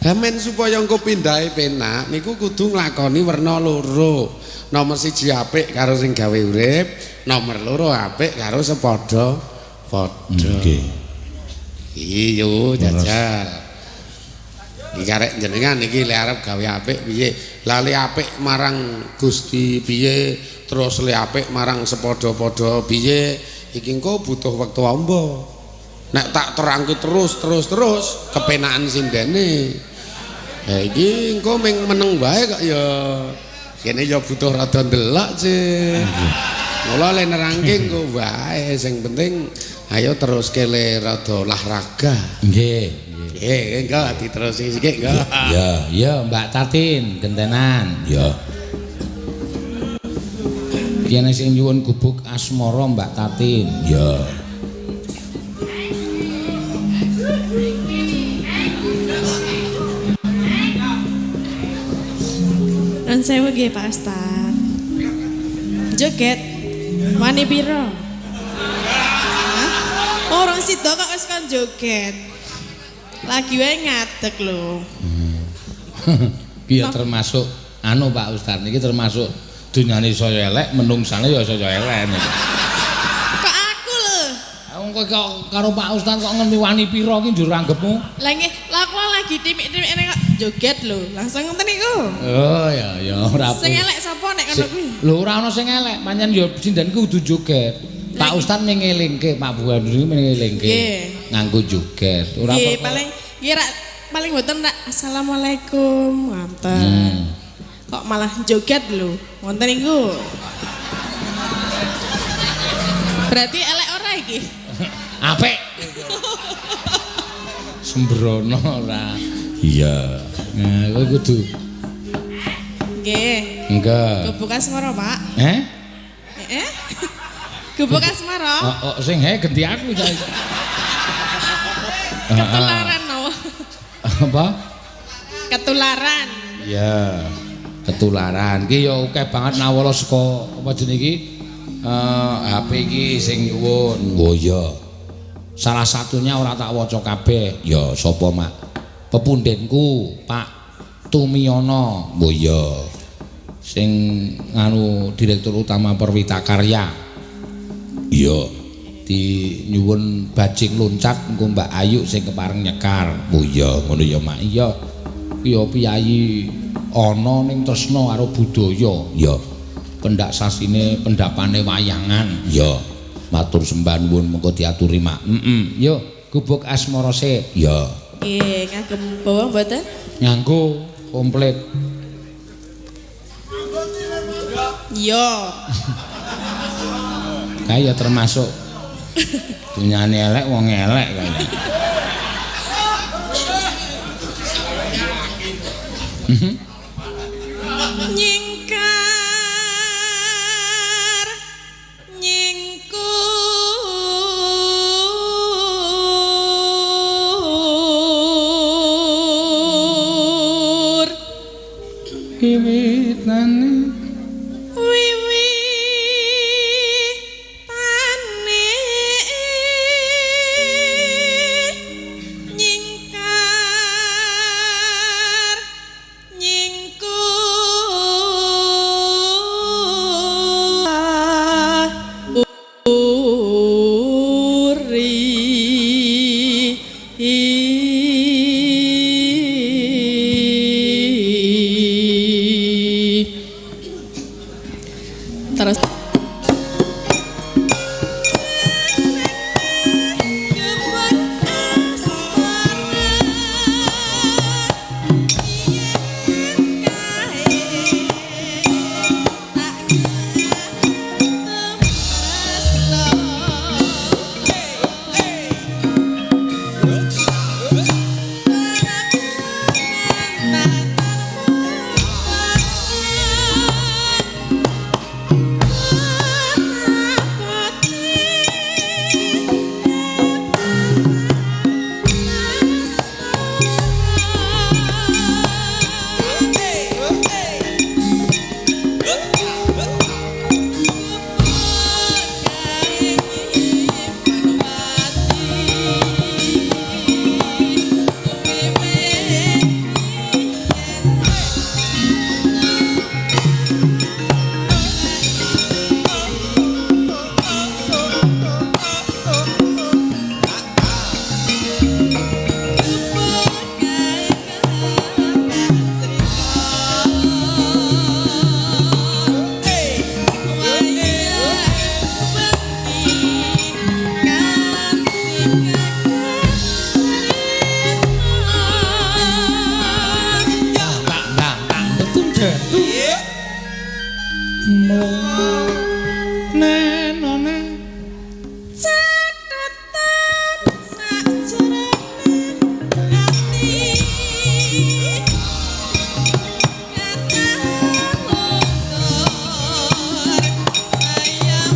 Hamen supaya engko pindahe penak niku kudu nglakoni werna loro. Nomor 1 apik karo sing gawe urip, nomor 2 apik karo sepadha Padha. Nggih. Iya jajal. Iki karek jenengan iki lek arep gawe apik piye? Lah le apik marang Gusti piye? Terus le apik marang sepadha-padha piye? Iki engko butuh wektu amba. Nek tak terangke terus kepenakan sindene. Ya iki engko ming meneng wae kok ya. Kene ya butuh rada ndelok sih. Mula le nerangke engko wae sing penting ayo terus kele rada olahraga. Nggih. Enggak diterusi sithik enggak. Ya, Mbak Tatin gentenan. Ya. Kene sing nyuwun gubuk asmara Mbak Tatin. Ya. Nun sewu nggih Pak Ustad. Joget wani piro? Orang sida kok wis kon joget. Lagi wae ngadeg lho. Ki termasuk anu Pak Ustad niki termasuk dunyane saya elek, menungsane ya saya elek niki. Kok aku lho? Wong kok karo Pak Ustad kok ngerti wani pira ki njur anggepmu? Lah nggih, aku lagi timik-timik kok joget lho. Langsung ngoten niku. Oh ya ora apa. Sing elek sapa nek ngono kuwi? Lho ora ana sing elek, pancen ya sindenku kudu joget. Pak Ustad ngelingke, Pak Bu Andri ngelingke. Nganggo joget. Ora nggih, paling mboten nak assalamualaikum ngoten. Kok malah joget lho. Ngoten niku. Berarti elek ora iki? Apik. Sembrono ora. Iya. Nah, kowe kudu. Nggih. Enggak. Gubuk asmara, Pak. Eh? Gubuk asmara. Oh, sing ganti aku cah. Ketularan no. Apa? Ketularan. Iya. Ketularan. Ki ya akeh banget nawala saka apa jenenge iki? HP iki sing nyuwun. Oh iya. Salah satunya ora tak waca kabeh. Ya sapa, Mak? Pepundenku, Pak Tumiyono. Oh iya. Sing anu Direktur Utama Perwita Karya. Iya. Di nyuwun bajing loncat engko Mbak Ayu sing kepareng nyekar. Oh iya, ngono ya, Mak. Iya. Iya piyayi ana ning tresna karo budaya. Iya. Pendak sasine pendapane wayangan. Iya. Matur sembah nuwun mengko diaturi, Mak. Yo, gubuk asmara sik. Ya. Nggih, ngagem bawa mboten? Nganggo komplit. Iya. Kaya termasuk dunyane elek wong elek kaya. Nyingkar nyingkur Wiwitane nyingkar nenone cedhatan sajroning ati kata luntur sayang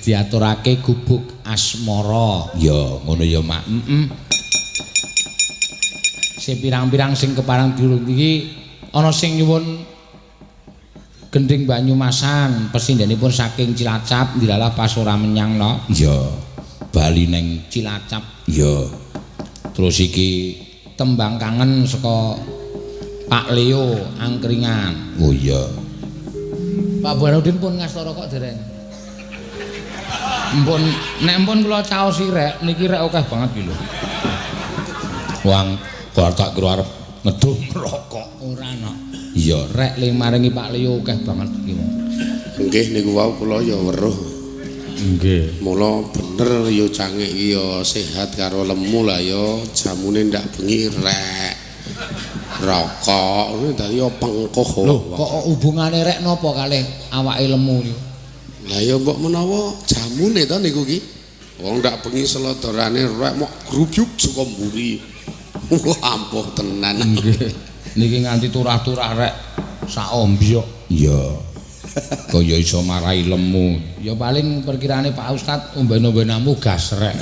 diaturake gubuk asmara. Ya, ngono ya, Mak. Sing pirang-pirang sing keparang dirung iki ana sing nyuwun gending Banyumasan, pesindenipun saking Cilacap dilalah pas ora menyang no. Ya, bali ning Cilacap. Ya. Terus iki tembang kangen saka Pak Leo Angkringan. Oh iya. Pak Burhanuddin pun ngastara kok dereng. Mpun nek mpun kula caos rek niki rek akeh banget iki lho. Wong kok tak kira arep ngedum rokok ora ana. Iya, rek ling maringi Pak Leo akeh banget iki. Nggih niku wau kula ya weruh. Nggih. Mula bener ya cangik iki ya sehat karo lemu lah ya jamune ndak bengi rek. Rokok ngono dadi ya pengkoh. Lho, kok hubungane rek napa kalih awake lemu niku? Lah ya mbok menawa jamune to niku ki. Wong ndak bengi selodorane rek mok grubyuk saka mburi. Wah, ampuh tenan. Nggih. Niki nganti turah-turah rek sak ombyok. Iya. Kaya iso marai lemu. Ya paling perkiraane Pak Ustad omben-ombenamu gas rek.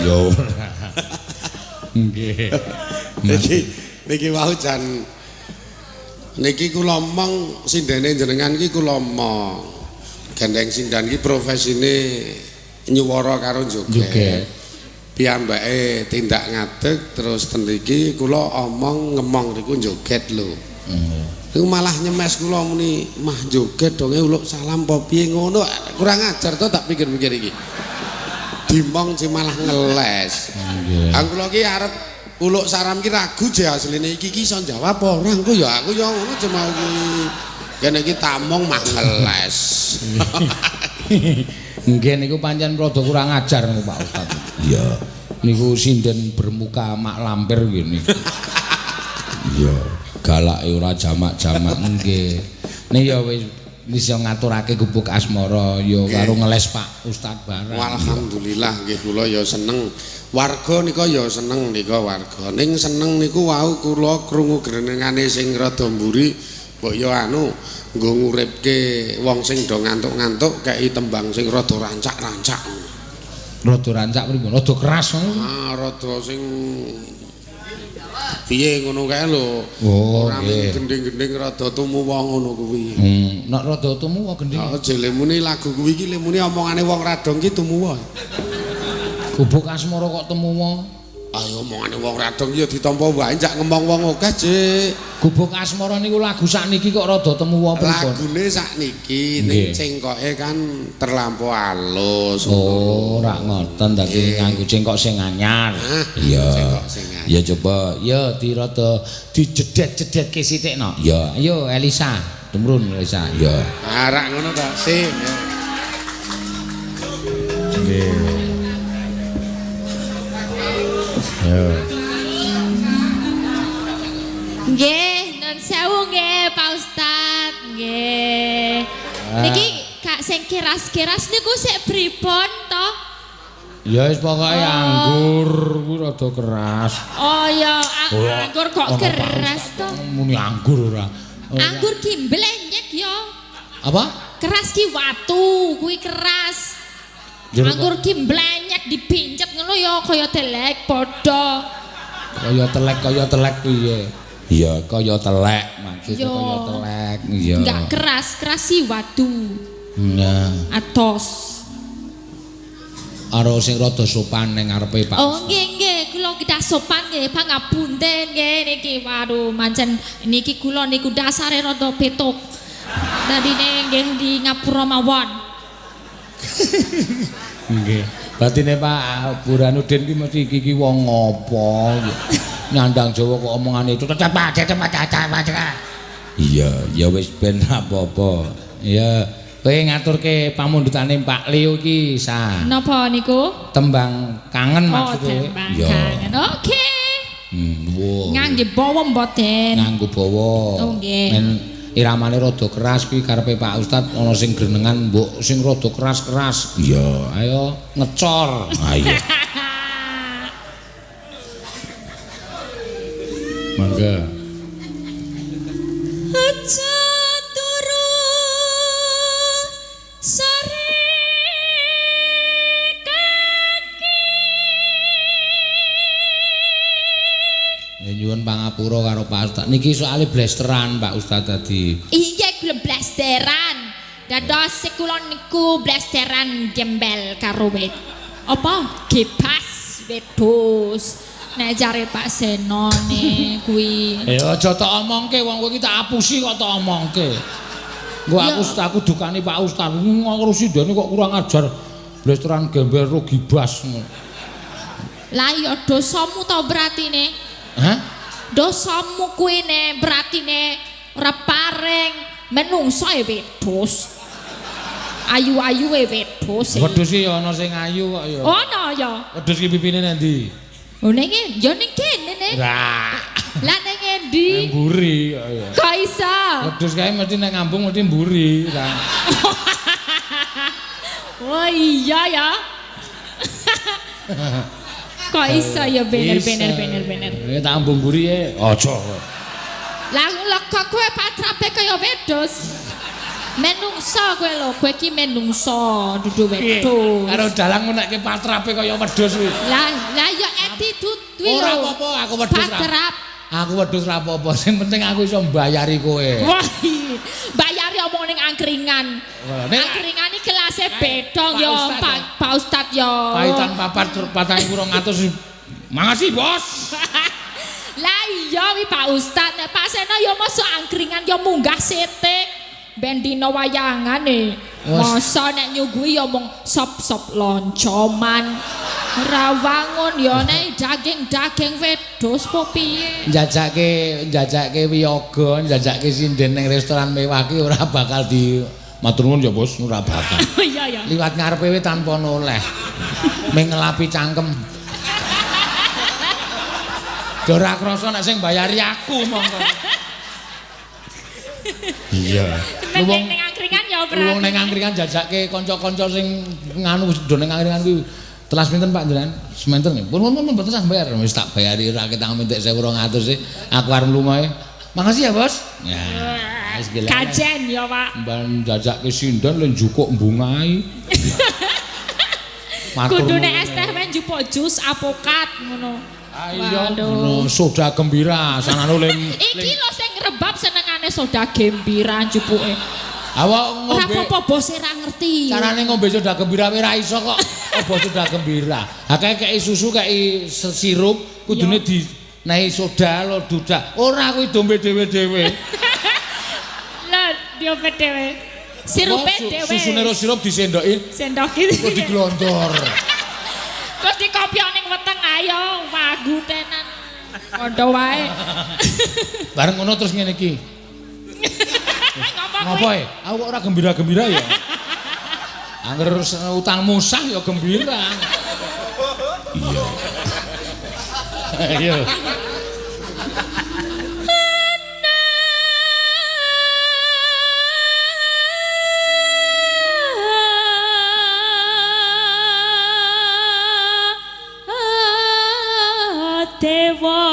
Ya ora. Nggih. Niki wau jan niki kula mong sindene jenengan iki kula mong Gendeng Sindan iki profesine nyuwara karo joget. Piyambake tindak ngadeg terus ten mriki kula omong ngemong niku joget lho. Niku malah nyemes kula muni mah joget donge uluk salam apa piye ngono kurang ajar to tak pikir-pikir iki. Dimong sing malah ngeles. Aku kula ki arep uluk salam ki ragu je asline iki iso jawab ora engko ya aku ya ngono je mau ki. Kene iki tamong mah ngeles. Nggih niku pancen rada kurang ajar niku Pak Ustaz. Iya. Niku sinden bermuka mak lampir ngene. Iya, galake ora jamak-jamak nggih. Nek ya wis iso ngaturake gubuk asmara ya karo ngeles Pak Ustaz bareng. Alhamdulillah nggih kula ya seneng. Warga nika ya seneng nika warga. Ning seneng niku wau kula krungu grenengane sing rada mburi mbok ya anu nggo nguripke wong sing do ngantuk-ngantuk kei tembang sing rada rancak-rancak. Rada rancak pripun? Rada keras ngono. Ah, rada sing piye ngono kae lho. Oh, ora gending-gending rada tumuwa ngono kuwi. Nek rada tumuwa gending. Oh, jelemune lagu kuwi iki lemune omongane wong radong ki tumuwa. Gubuk asmara kok tumuwa? Ayo omongane wong radong ya ditampa wae jak ngomong wong akeh, Dik. Gubuk asmara niku lagu sakniki kok rada tumuwa pripun? Lagune sakniki ning cengkoke kan terlampau halus. Oh, ora ngoten dadi nganggo cengkok sing anyar. Iya. Ya coba ya dirada dijedet-jedetke sithikno. Ya, ayo Elisa, tumrun Elisa. Ya. Arak ngono ta, sip ya. Nggih. Ya. Nggih, nun sewu nggih Pak Ustad. Nggih. Niki Kak sing keras-keras niku sik pripun to? Ya wis pokoke anggur kuwi rada keras. Oh ya, anggur kok keras to? Muni anggur ora. Anggur ki mblenyek ya. Apa? Keras ki watu, kuwi keras. Anggur ki mblenyek dipincet ngono ya kaya telek padha. Kaya telek piye? Iya, kaya telek maksudnya kaya telek. Iya. Enggak keras, keras si watu. Nah, atos. Aro sing rada sopan ning ngarepe Pak. Oh nggih, kula kedah sopan nggih, pangapunten nggih niki. Waduh, mancen niki kula niku dasare rada petuk. Dadine nggih di ngapura mawon. Nggih. Batine Pak Burhanuddin ki mesti iki wong apa? Nyandang Jawa kok omongane itu Iya, ya wis ben apa-apa. Ya, kowe ngaturke pamundhutane Pak Leo iki sa. Napa niku? Tembang kangen maksudnya. Oh, tembang kangen. Oke. Wow. Ngangge bawa mboten. Nganggo bawa. Oh nggih. Men iramane rada keras kuwi karepe Pak Ustad ana sing grenengan mbok sing rada keras-keras. Iya, ayo ngecor. Ayo. Mangga. Aja turu sore kaki. Ya nyuwun pangapura karo Pak Ustad. Niki soalé blasteran Pak Ustad tadi. Iya kula blasteran. Dados kula niku blasteran gembel karo wit. Apa? Gebas wedhus. Nek jare Pak Seno ne kuwi. Aja tak omongke wong kowe iki tak apusi kok tak omongke. Engko aku dukani Pak Ustad. Ngurusi dene kok kurang ajar. Blasteran gembel ro gibas. Lah ya dosamu to beratine? Hah? Dosamu kuwi ne beratine ora pareng menungso e wedhus. Ayu-ayu e wedhus. Wedhus iki ana sing ayu kok ya. Ono ya. Wedhus iki pipine ndi? Oh ning ya ning kene ne. Lah. Lah ning endi? Mburi kok ya. Kok iso? Wedhus kae mesti nek ngambung mesti mburi. Oh iya ya. Kok iso ya bener. Ya tak ambung mburi e. Aja. Lah kok kowe patrape kaya wedhus. Menungso kowe lho, kowe iki menungso, dudu wedhus. Karo dalang menekke patrape kaya wedhus kuwi. Lah ya attitude kuwi lho. Ora apa-apa, aku wedhus ra. Patrap. Aku wedhus ra apa-apa, sing penting aku iso mbayari kowe. Wah, bayari ya omong ning angkringan. Angkringan iki kelasé beda ya Pak Ustad ya. Paitan papat 4.200. Makasih, Bos. Lah iya wi Pak Ustad, nek Pak Seno ya mosok angkringan ya munggah sithik. Ben dina wayangane. Masa nek nyuguhi ya mung sop-sop loncoman. Rawangun ya nek daging-daging wedhus po piye? Njajake wiyaga, njajake sinden ning restoran mewah ki ora bakal di matur nuwun ya Bos, ora bakal. Iya ya. Liwat ngarepe we tanpa noleh. Ming ngelapi cangkem. Ora krasa nek sing bayari aku monggo. Iya. Ning angkringan ya berarti. Wong ning angkringan jajake kanca-kanca sing nganu do ning angkringan kuwi. Telas pinten Pak Jenengan? Sementen nggih. Pun mboten sah bayar. Wis tak bayari ra ketang mintek 1.200 sih. Aku arep lunga. Makasih ya, Bos. Ya. Wis gila. Kajen ya, Pak. Mban jajake sinden le njukuk mbungai. Kudune es teh men njupuk jus apokat ngono. Ayo, soda gembira sanane iki lho sing rebab senengane soda gembira njupuke. Awak ngombe. Ora apa-apa bose ra ngerti. Carane ngombe soda gembira ora iso kok. Apa soda gembira? Ha kei susu kei sirup kudune dinehi soda lo dudak. Ora kuwi dombe dhewe-dhewe. Lah diombe dhewe. Sirupe dhewe. Susune ro sirup disendoki. Sendoki. Terus diglontor. Terus dikopiok ning weteng ayo wagu tenan. Padha wae. Bareng ngono terus ngene iki. Ngopo e? Aku kok ora gembira-gembira ya. Angger utangmu sah ya gembira. Iya. Ayo. Dewa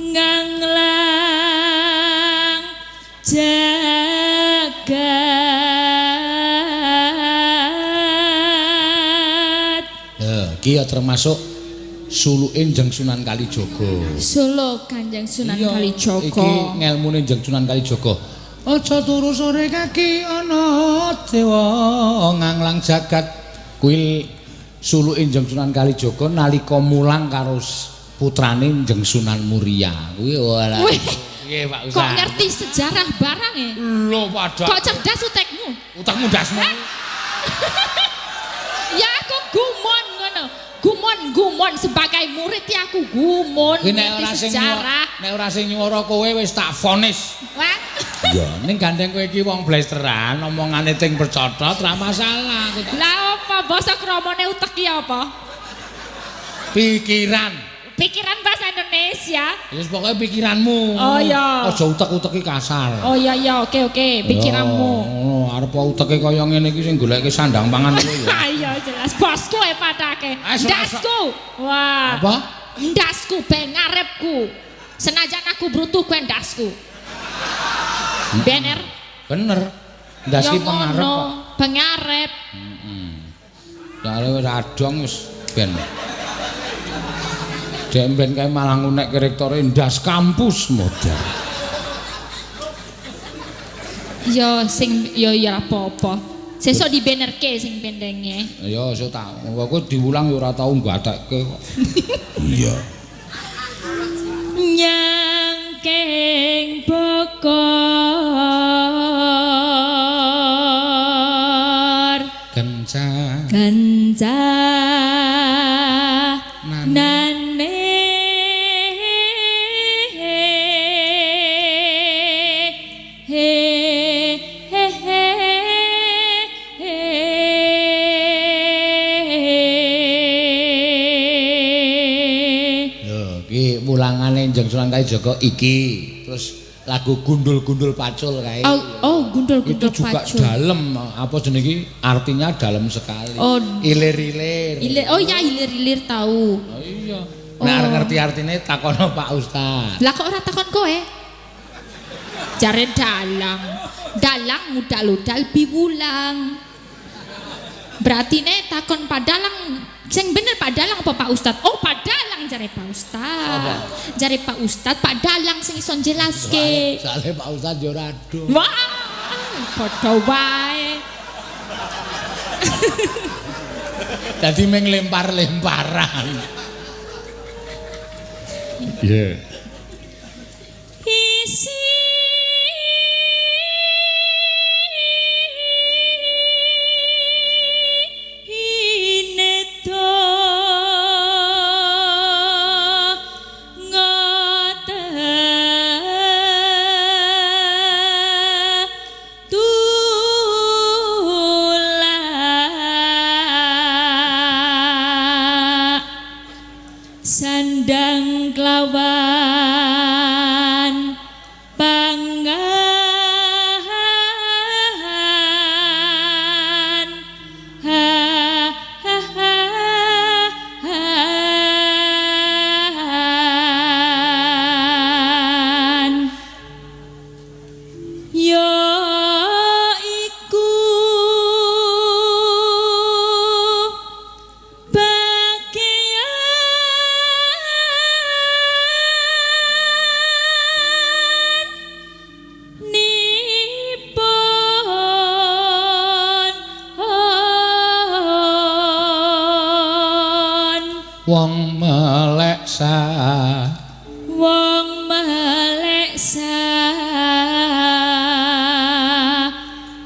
nganglang jagat. Iki ya termasuk suluke Njeng Sunan Kalijaga. Solo Kanjeng Sunan Kalijaga. Iki ngelmune Njeng Sunan Kalijaga. Aja turu sore kaki ana dewa nganglang jagat. Kuwi suluke Njeng Sunan Kalijaga nalika mulang karo putrane Njeng Sunan Muria. Kuwi ora. Nggih Pak Ustaz. Kok ngerti sejarah barang e? Lho padha. Kok cerdas utekmu? Utekmu ndasmu. Ya aku gumon ngono. Gumon sebagai murid ya aku gumon ngerti sejarah. Nek ora sing nyuwara kowe wis tak vonis. Wah. Ya, ning gandeng kowe iki wong blasteran, omongane ting percotot ra masalah. Lah apa basa kramane utek ki apa? Pikiran. Pikiran bahasa Indonesia. Wis pokoke pikiranmu. Oh iya. Aja utek-uteki kasar. Oh iya oke pikiranmu. Oh, arep uteke kaya ngene iki sing goleke sandang pangan kowe ya. Iya jelas bosku padake. Ndasku. Wah. Apa? Ndasku ben ngarepku. Senajan aku brutu kowe ndasku. Bener. Bener. Ndaski pengarep kok. Pengarep. Dale wis adong wis ben. Demben kae malah ngunek rektore ndas kampus model. Ya sing ya apa-apa. Sesuk dibenerke sing pendenge. Ya sesuk tak. Kok diulang ya ora tau nggatekke kok. Iya. Nyangking bokor kenca nane mulangane Njeng Sunan Kalijaga iki terus lagu gundul-gundul pacul kae. Oh, gundul-gundul pacul. Itu juga dalam apa jenenge artinya dalam sekali. Oh, ilir-ilir. Oh ya ilir-ilir tahu. Oh iya. Nek arep ngerti artine takono Pak Ustaz. Lah kok ora takon kowe? Jare dalang. Dalang mudal-udal biwulang. Berarti nek takon Padalang sing bener Padalang apa Pak Ustad? Oh Padalang jare Pak Ustad. Jare Pak Ustad Padalang sing iso jelaske. Soale Pak Ustad yo ora ado. Wah, padha wae. Dadi meng lempar-lemparan. Iya. Isi sandang kelawan pangan yo iku wong meleksa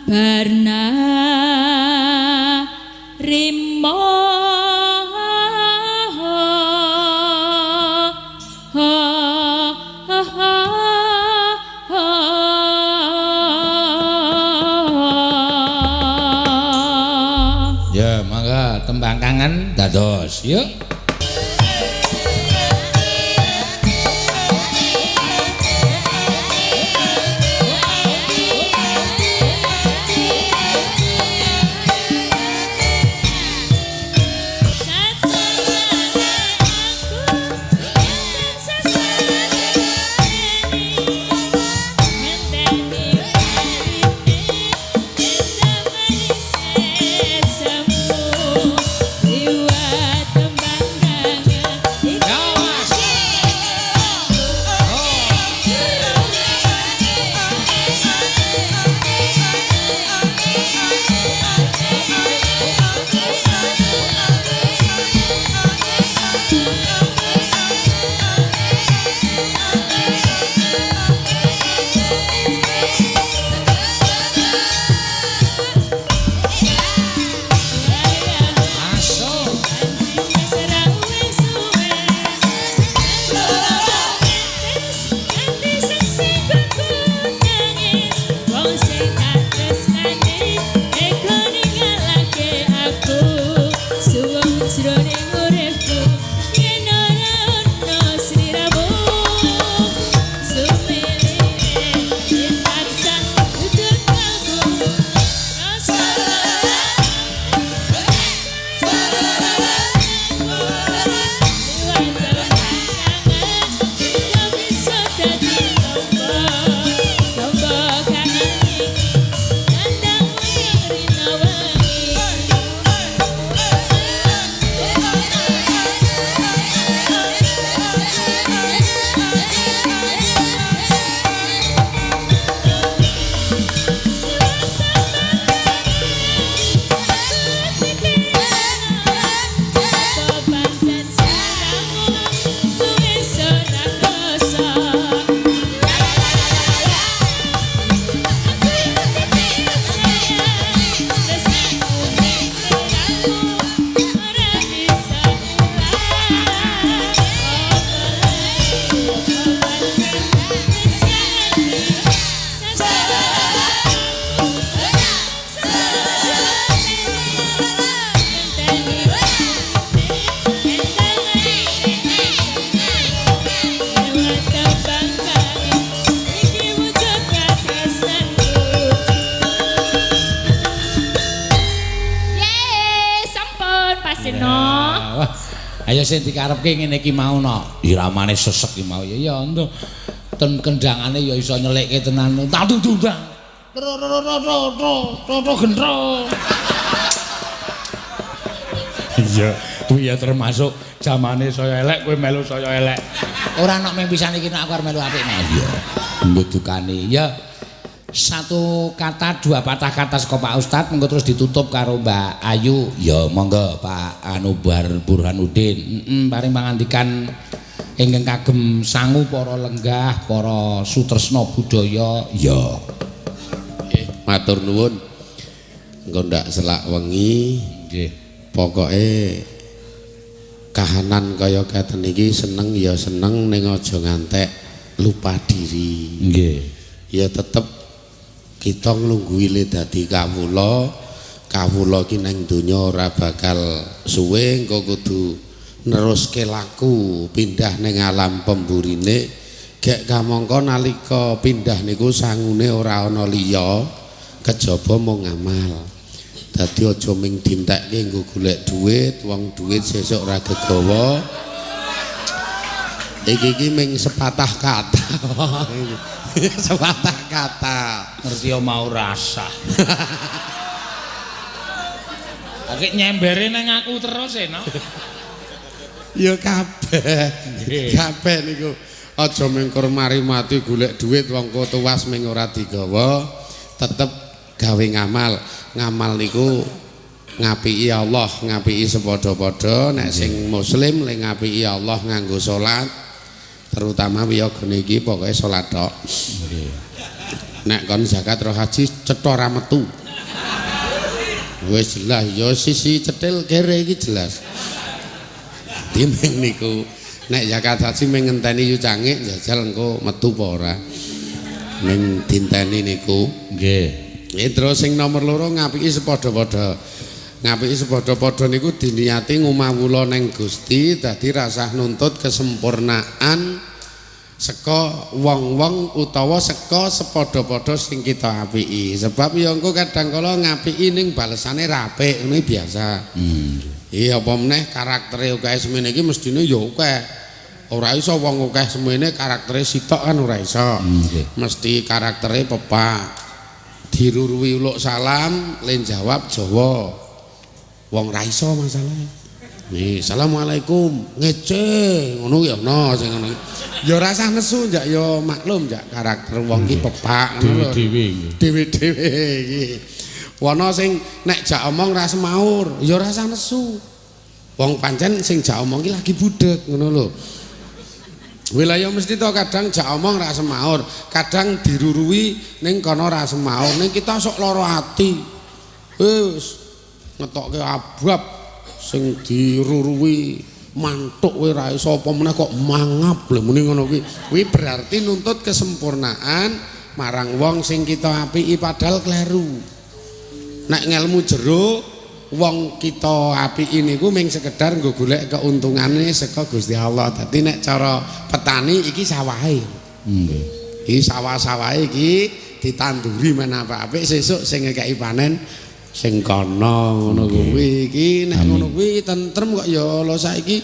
barna rimo ya mangga tembang kangen dados yuk. Ayo sing dikarepke ngene iki mau no. Iramane sesek iki mau ya ento. Ten kendangane ya iso nyelikke tenan. Tak tundang. Ro gendro. Iya, kuwi ya termasuk zamane saya elek kowe melu saya elek. Ora ana ming pisan iki nek aku arep melu apik nek iya. Mbudukane. Ya satu kata dua patah kata saka Pak Ustadz mengko terus ditutup karo Mbak Ayu. Ya monggo Pak Anubar Burhanuddin. Paring pangandikan ingkang kagem sangu para lenggah, para sutresna budaya. Ya. Matur nuwun. Engko ndak selak wengi. Nggih. Pokoke kahanan kaya keten iki seneng ya seneng ning aja ngantek lupa diri. Nggih. Ya tetep kita nglungguhi le dadi kawula. Kawula ki nang donya ora bakal suwe engko kudu neruske laku pindah ning alam pemburine. Gek kamangka nalika pindah niku sangune ora ana liya kejaba mung ngamal. Dadi aja ming dintekke nggo golek dhuwit, wong dhuwit sesuk ora gegawa. Iki ming sepatah kata. Sepatah kata. Ngerti mau rasa. Aki nyembere nang aku terus no. Ya kabeh. Kabeh niku aja mingkur mari mati golek dhuwit wong kok tuwas ming ora digawa. Tetep gawe ngamal. Ngamal niku ngapiki Allah, ngapiki sepadha-padha. Nek sing muslim le ngapiki Allah nganggo salat. Terutama wiyagane iki pokoke salat tok. Nek kon zakat roh haji cetha ra metu. Wis jelas ya sisi cetil kere iki jelas. Dimeng niku nek zakat haji mung ngenteni yu cangik jajal engko metu apa ora. Ning dinteni niku nggih. Terus sing nomor loro ngapiki sepadha-padha. Ngapiki sepadha-padha niku diniati ngumawula ning Gusti dadi rasah nuntut kesempurnaan saka wong-wong utawa saka sepadha-padha sing kita apiki. Sebab ya engko kadang kala ngapiki ning balesane ra apik ngene biasa. Iya apa meneh karaktere akeh semene iki mestine ya akeh. Ora iso wong akeh semene karaktere sitok kan ora iso. Mesti karaktere pepak. Dirurui uluk salam len jawab Jawa. Wong ra iso masalahe. Nih, assalamualaikum, ngece, ngono ya ana sing ngono. Ya rasah nesu njak ya maklum njak karakter wong ki pepak ngono. Dewe-dewe iki. Wana sing nek jak omong ra semaur, ya rasah nesu. Wong pancen sing jak omong ki lagi budek ngono lho. Wilayah mesti to kadang jak omong ra semaur, kadang dirurui ning kono ra semaur, ning kita sok lara ati. Wis ngetokke abab sing dirurui mantuk kowe ra iso apa meneh kok mangap lho muni ngono kuwi. Kuwi berarti nuntut kesempurnaan marang wong sing kita apiki padahal kleru. Nek ngelmu jero wong kita apiki niku mung sekedar nggo golek keuntungane saka Gusti Allah. Dadi nek cara petani iki sawahe. Nggih. Iki sawah-sawahe iki ditanduri men apik sesuk sing ngekeki panen sing kono ngono kuwi. Iki nek ngono kuwi tentrem kok ya lho saiki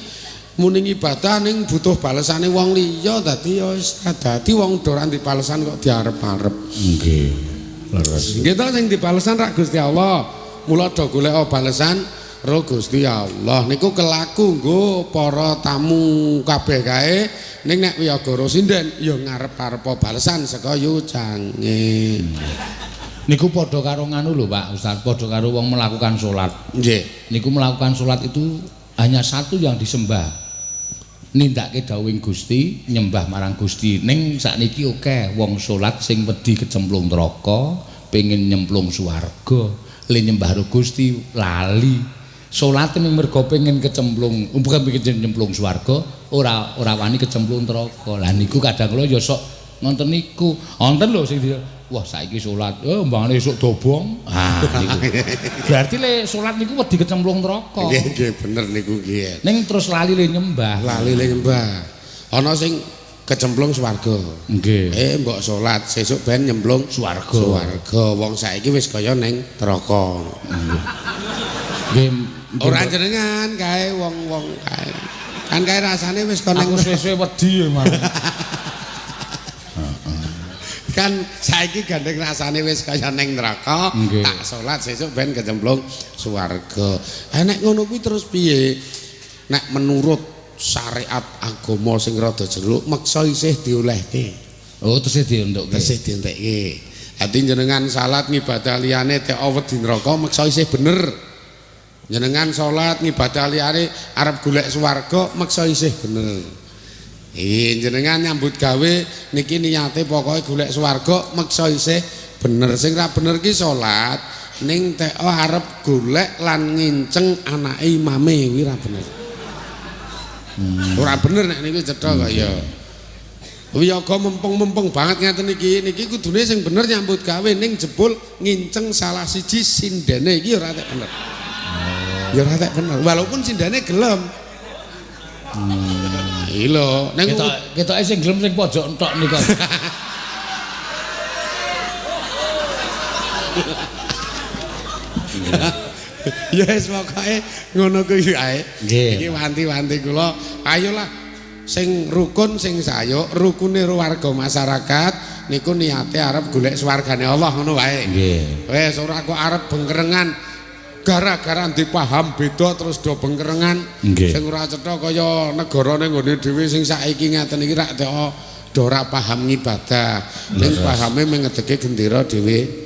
muni ibadah ning butuh balesane wong liya dadi ya wis dadi wong ora dipalesan kok diarep-arep. Nggih. Leres. Nggih to sing dipalesan rak Gusti Allah. Mula do golek balesan ro Gusti Allah niku kelaku nggo para tamu kabeh kae ning nek Wiyagara Sinden ya ngarep-arep balesan saka yujange. Niku padha karo nganu lho Pak Ustaz, padha karo wong melakukan salat. Nggih. Niku melakukan salat itu hanya satu yang disembah. Nindakake dawuhing Gusti, nyembah marang Gusti. Ning sakniki akeh wong salat sing wedi kecemplung neraka, pengin nyemplung swarga. Le nyembah Gusti lali salat ning mergo pengen kecemplung bukan pengen nyemplung swarga ora wani kecemplung neraka. Lah niku kadang kula ya sok ngonten niku wonten lho sing wah saiki salat mbangane esuk dobong niku berarti le salat niku wedi kecemplung neraka. Nggih bener niku nggih ning terus lali le nyembah ana sing kecemplung swarga. Nggih. Mbok salat sesuk ben nyemplung swarga. Wong saiki wis kaya ning neraka. Nggih. Ora jenengan kae wong-wong kae. Kan kae rasane wis kaya ning aku sesuk wedi ya, Mas. kan saiki gandeng rasane wis kaya ning neraka, tak salat sesuk ben kecemplung swarga. Nek ngono kuwi terus piye? Nek menurut syariat agama sing rada jeruk meksa isih diolehke. Oh, tesih dientukke. Tesih dientekke. Dadi jenengan salat ngibadah liyane tek wedi neraka meksa isih bener. Jenengan salat ngibadah liyane arep golek swarga meksa isih bener. Jenengan nyambut gawe niki niate pokoke golek swarga meksa isih bener. Sing ra bener ki salat ning teko arep golek lan nginceng anake imame kuwi ra bener. Ora bener nek niku cetha kok ya. Wiyaga mempeng-mempeng banget ngeten niki kudune sing bener nyambut gawe ning jebul nginceng salah siji sindene iki ora tek bener. Ya ora tek bener walaupun sindene gelem. Lho, ning ketoke sing gelem sing pojok entok niku. Ya wis pokoke ngono kuwi ae. Nggih. Iki wanti-wanti kula, ayolah sing rukun sing sayuk, rukune warga masyarakat niku niate arep golek swargane Allah ngono wae. Nggih. Wis ora kok arep bengkerengan gara-gara dipaham beda terus do bengkerengan. Sing ora cetha kaya negarane nggone dhewe sing saiki ngaten iki rak teko do ora paham ngibadah. Ning pahame mengedeke gendera dhewe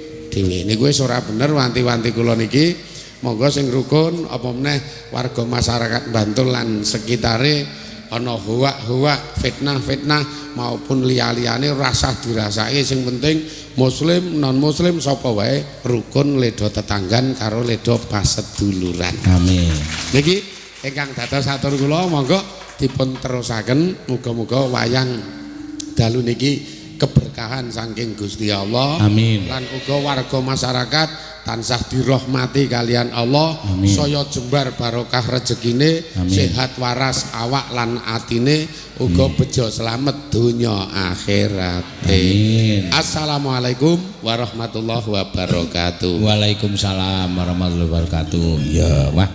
niku wis ora bener wanti-wanti kula niki. Monggo sing rukun apa meneh warga masyarakat Bantul lan sekitare ana huwak-huwak fitnah-fitnah maupun liya-liyane rasah dirasake sing penting muslim non muslim sapa wae rukun leda tetanggan karo leda paseduluran. Amin. Niki ingkang dados satur kula monggo dipun terusaken muga-muga wayang dalu niki keberkahan saking Gusti Allah. Amin. Lan uga warga masyarakat tansah dirahmati kalian Allah. Amin. Saya jembar barokah rezekine, sehat waras awak lan atine, uga bejo slamet donya akhirate. Amin. Assalamualaikum warahmatullahi wabarakatuh. Waalaikumsalam warahmatullahi wabarakatuh. Ya, wah.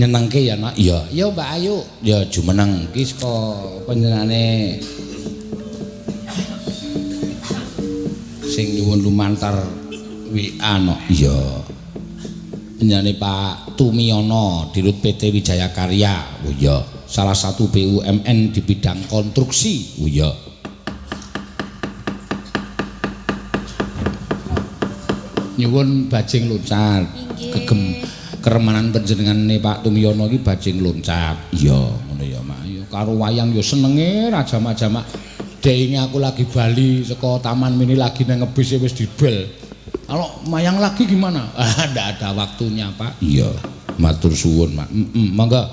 Nyenengke ya, Nak. Ya, Mbak Ayu. Ya jumeneng iki saka panjenengane sing nyuwun lumantar WA no. Iya. Penyanyi Pak Tumiyono Dirut PT Wijaya Karya. Oh iya. Salah satu BUMN di bidang konstruksi. Oh iya. Nyuwun bajing loncat. Kegem keremanan panjenengane Pak Tumiyono iki bajing loncat. Iya, ngono ya, Mak. Ya karo wayang ya senenge rajama-jama. Dene aku lagi bali saka taman mini lagi nang ngebis wis dibel. Kalau mayang lagi gimana? Ndak ada waktunya, Pak. Iya, matur suwun, Mak. Monggo.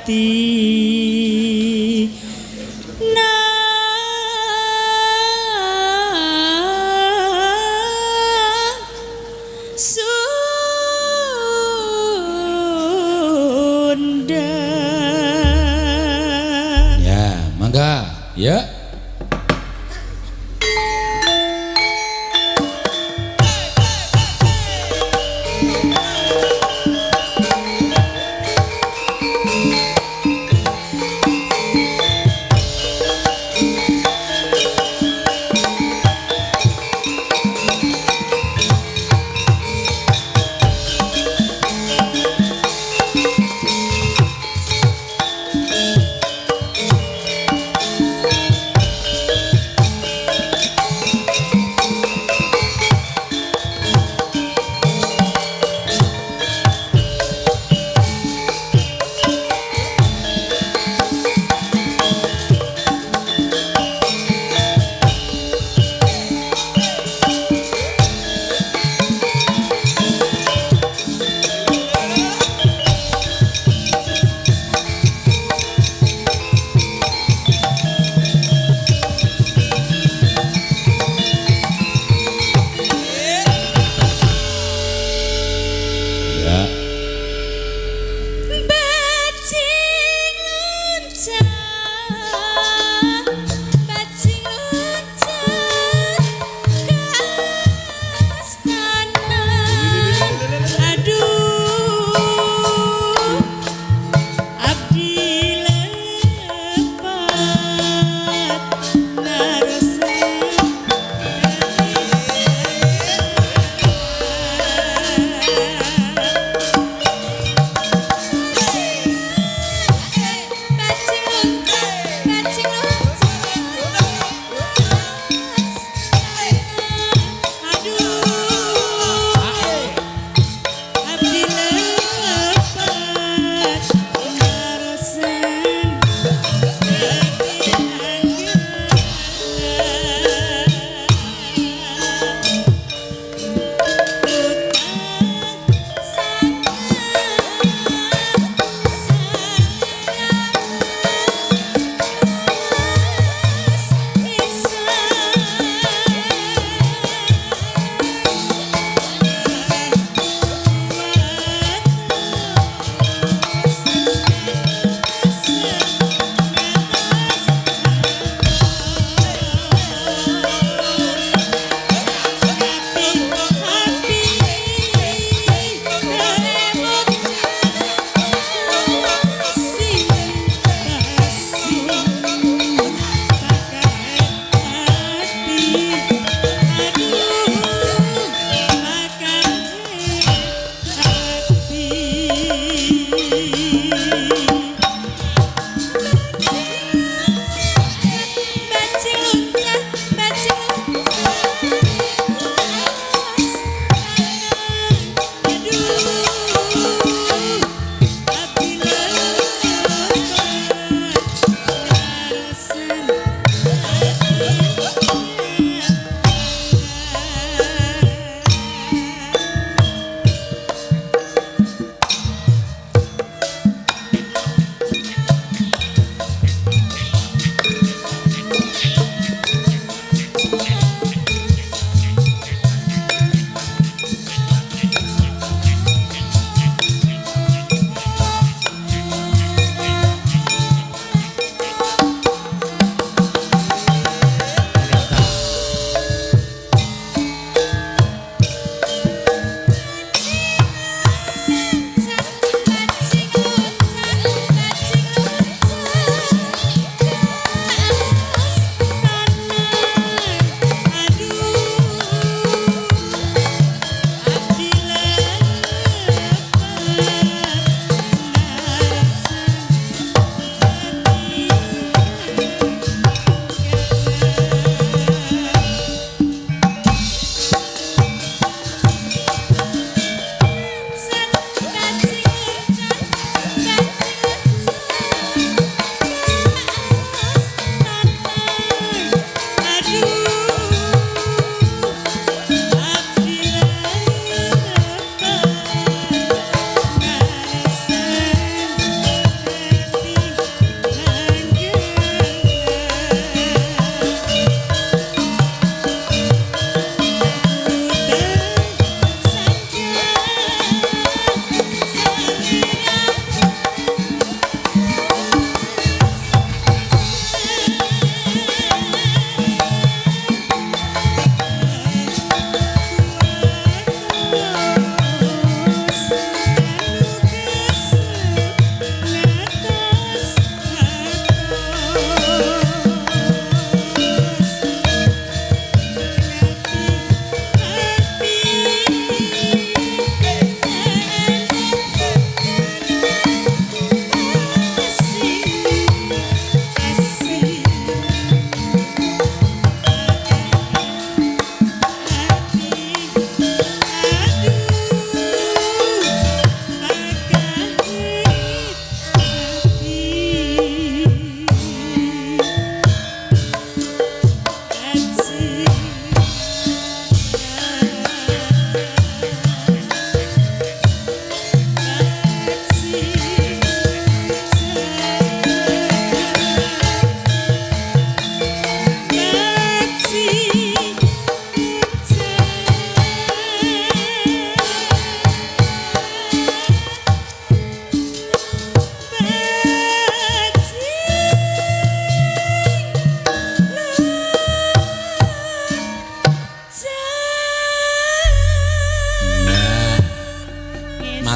pati Sunda. Ya, mangga. Ya.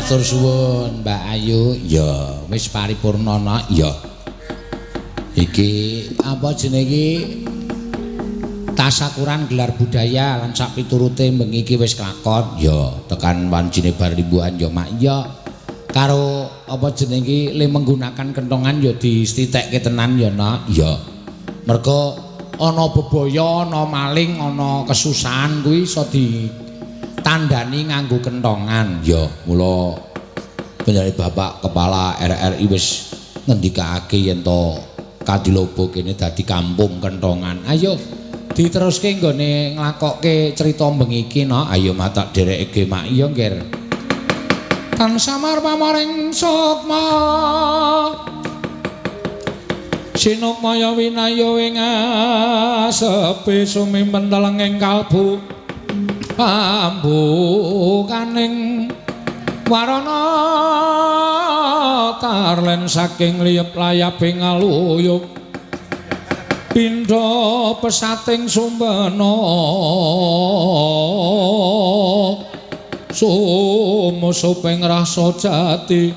Matur suwun Mbak Ayu. Ya, wis paripurna nak. Ya. Iki apa jenenge iki? Tasakuran gelar budaya lan sak piturute bengi iki wis kelakon. Ya, tekan wancine bar rimbuhan ya mak. Ya. Karo apa jenenge iki le menggunakan kentongan ya distitekke tenan ya nak. Ya. Mergo ana bebaya, ana maling, ana kesusahan kuwi iso ditandani nganggo kentongan. Ya, mula bener Bapak Kepala RRI wis ngendikake yen to Kadilobo kene dadi kampung kentongan. Ayo diteruske nggone nglakokke crita bengi iki no. Ayo matak derekke mak iya nggir. Tan samar pamaring sukma sinukmaya winayo ing asepe sumimpen telenging kalbu pambukaning warana tarlen saking liyep layaping aluyuk pindha pesating sumbana sumusuping rasa jati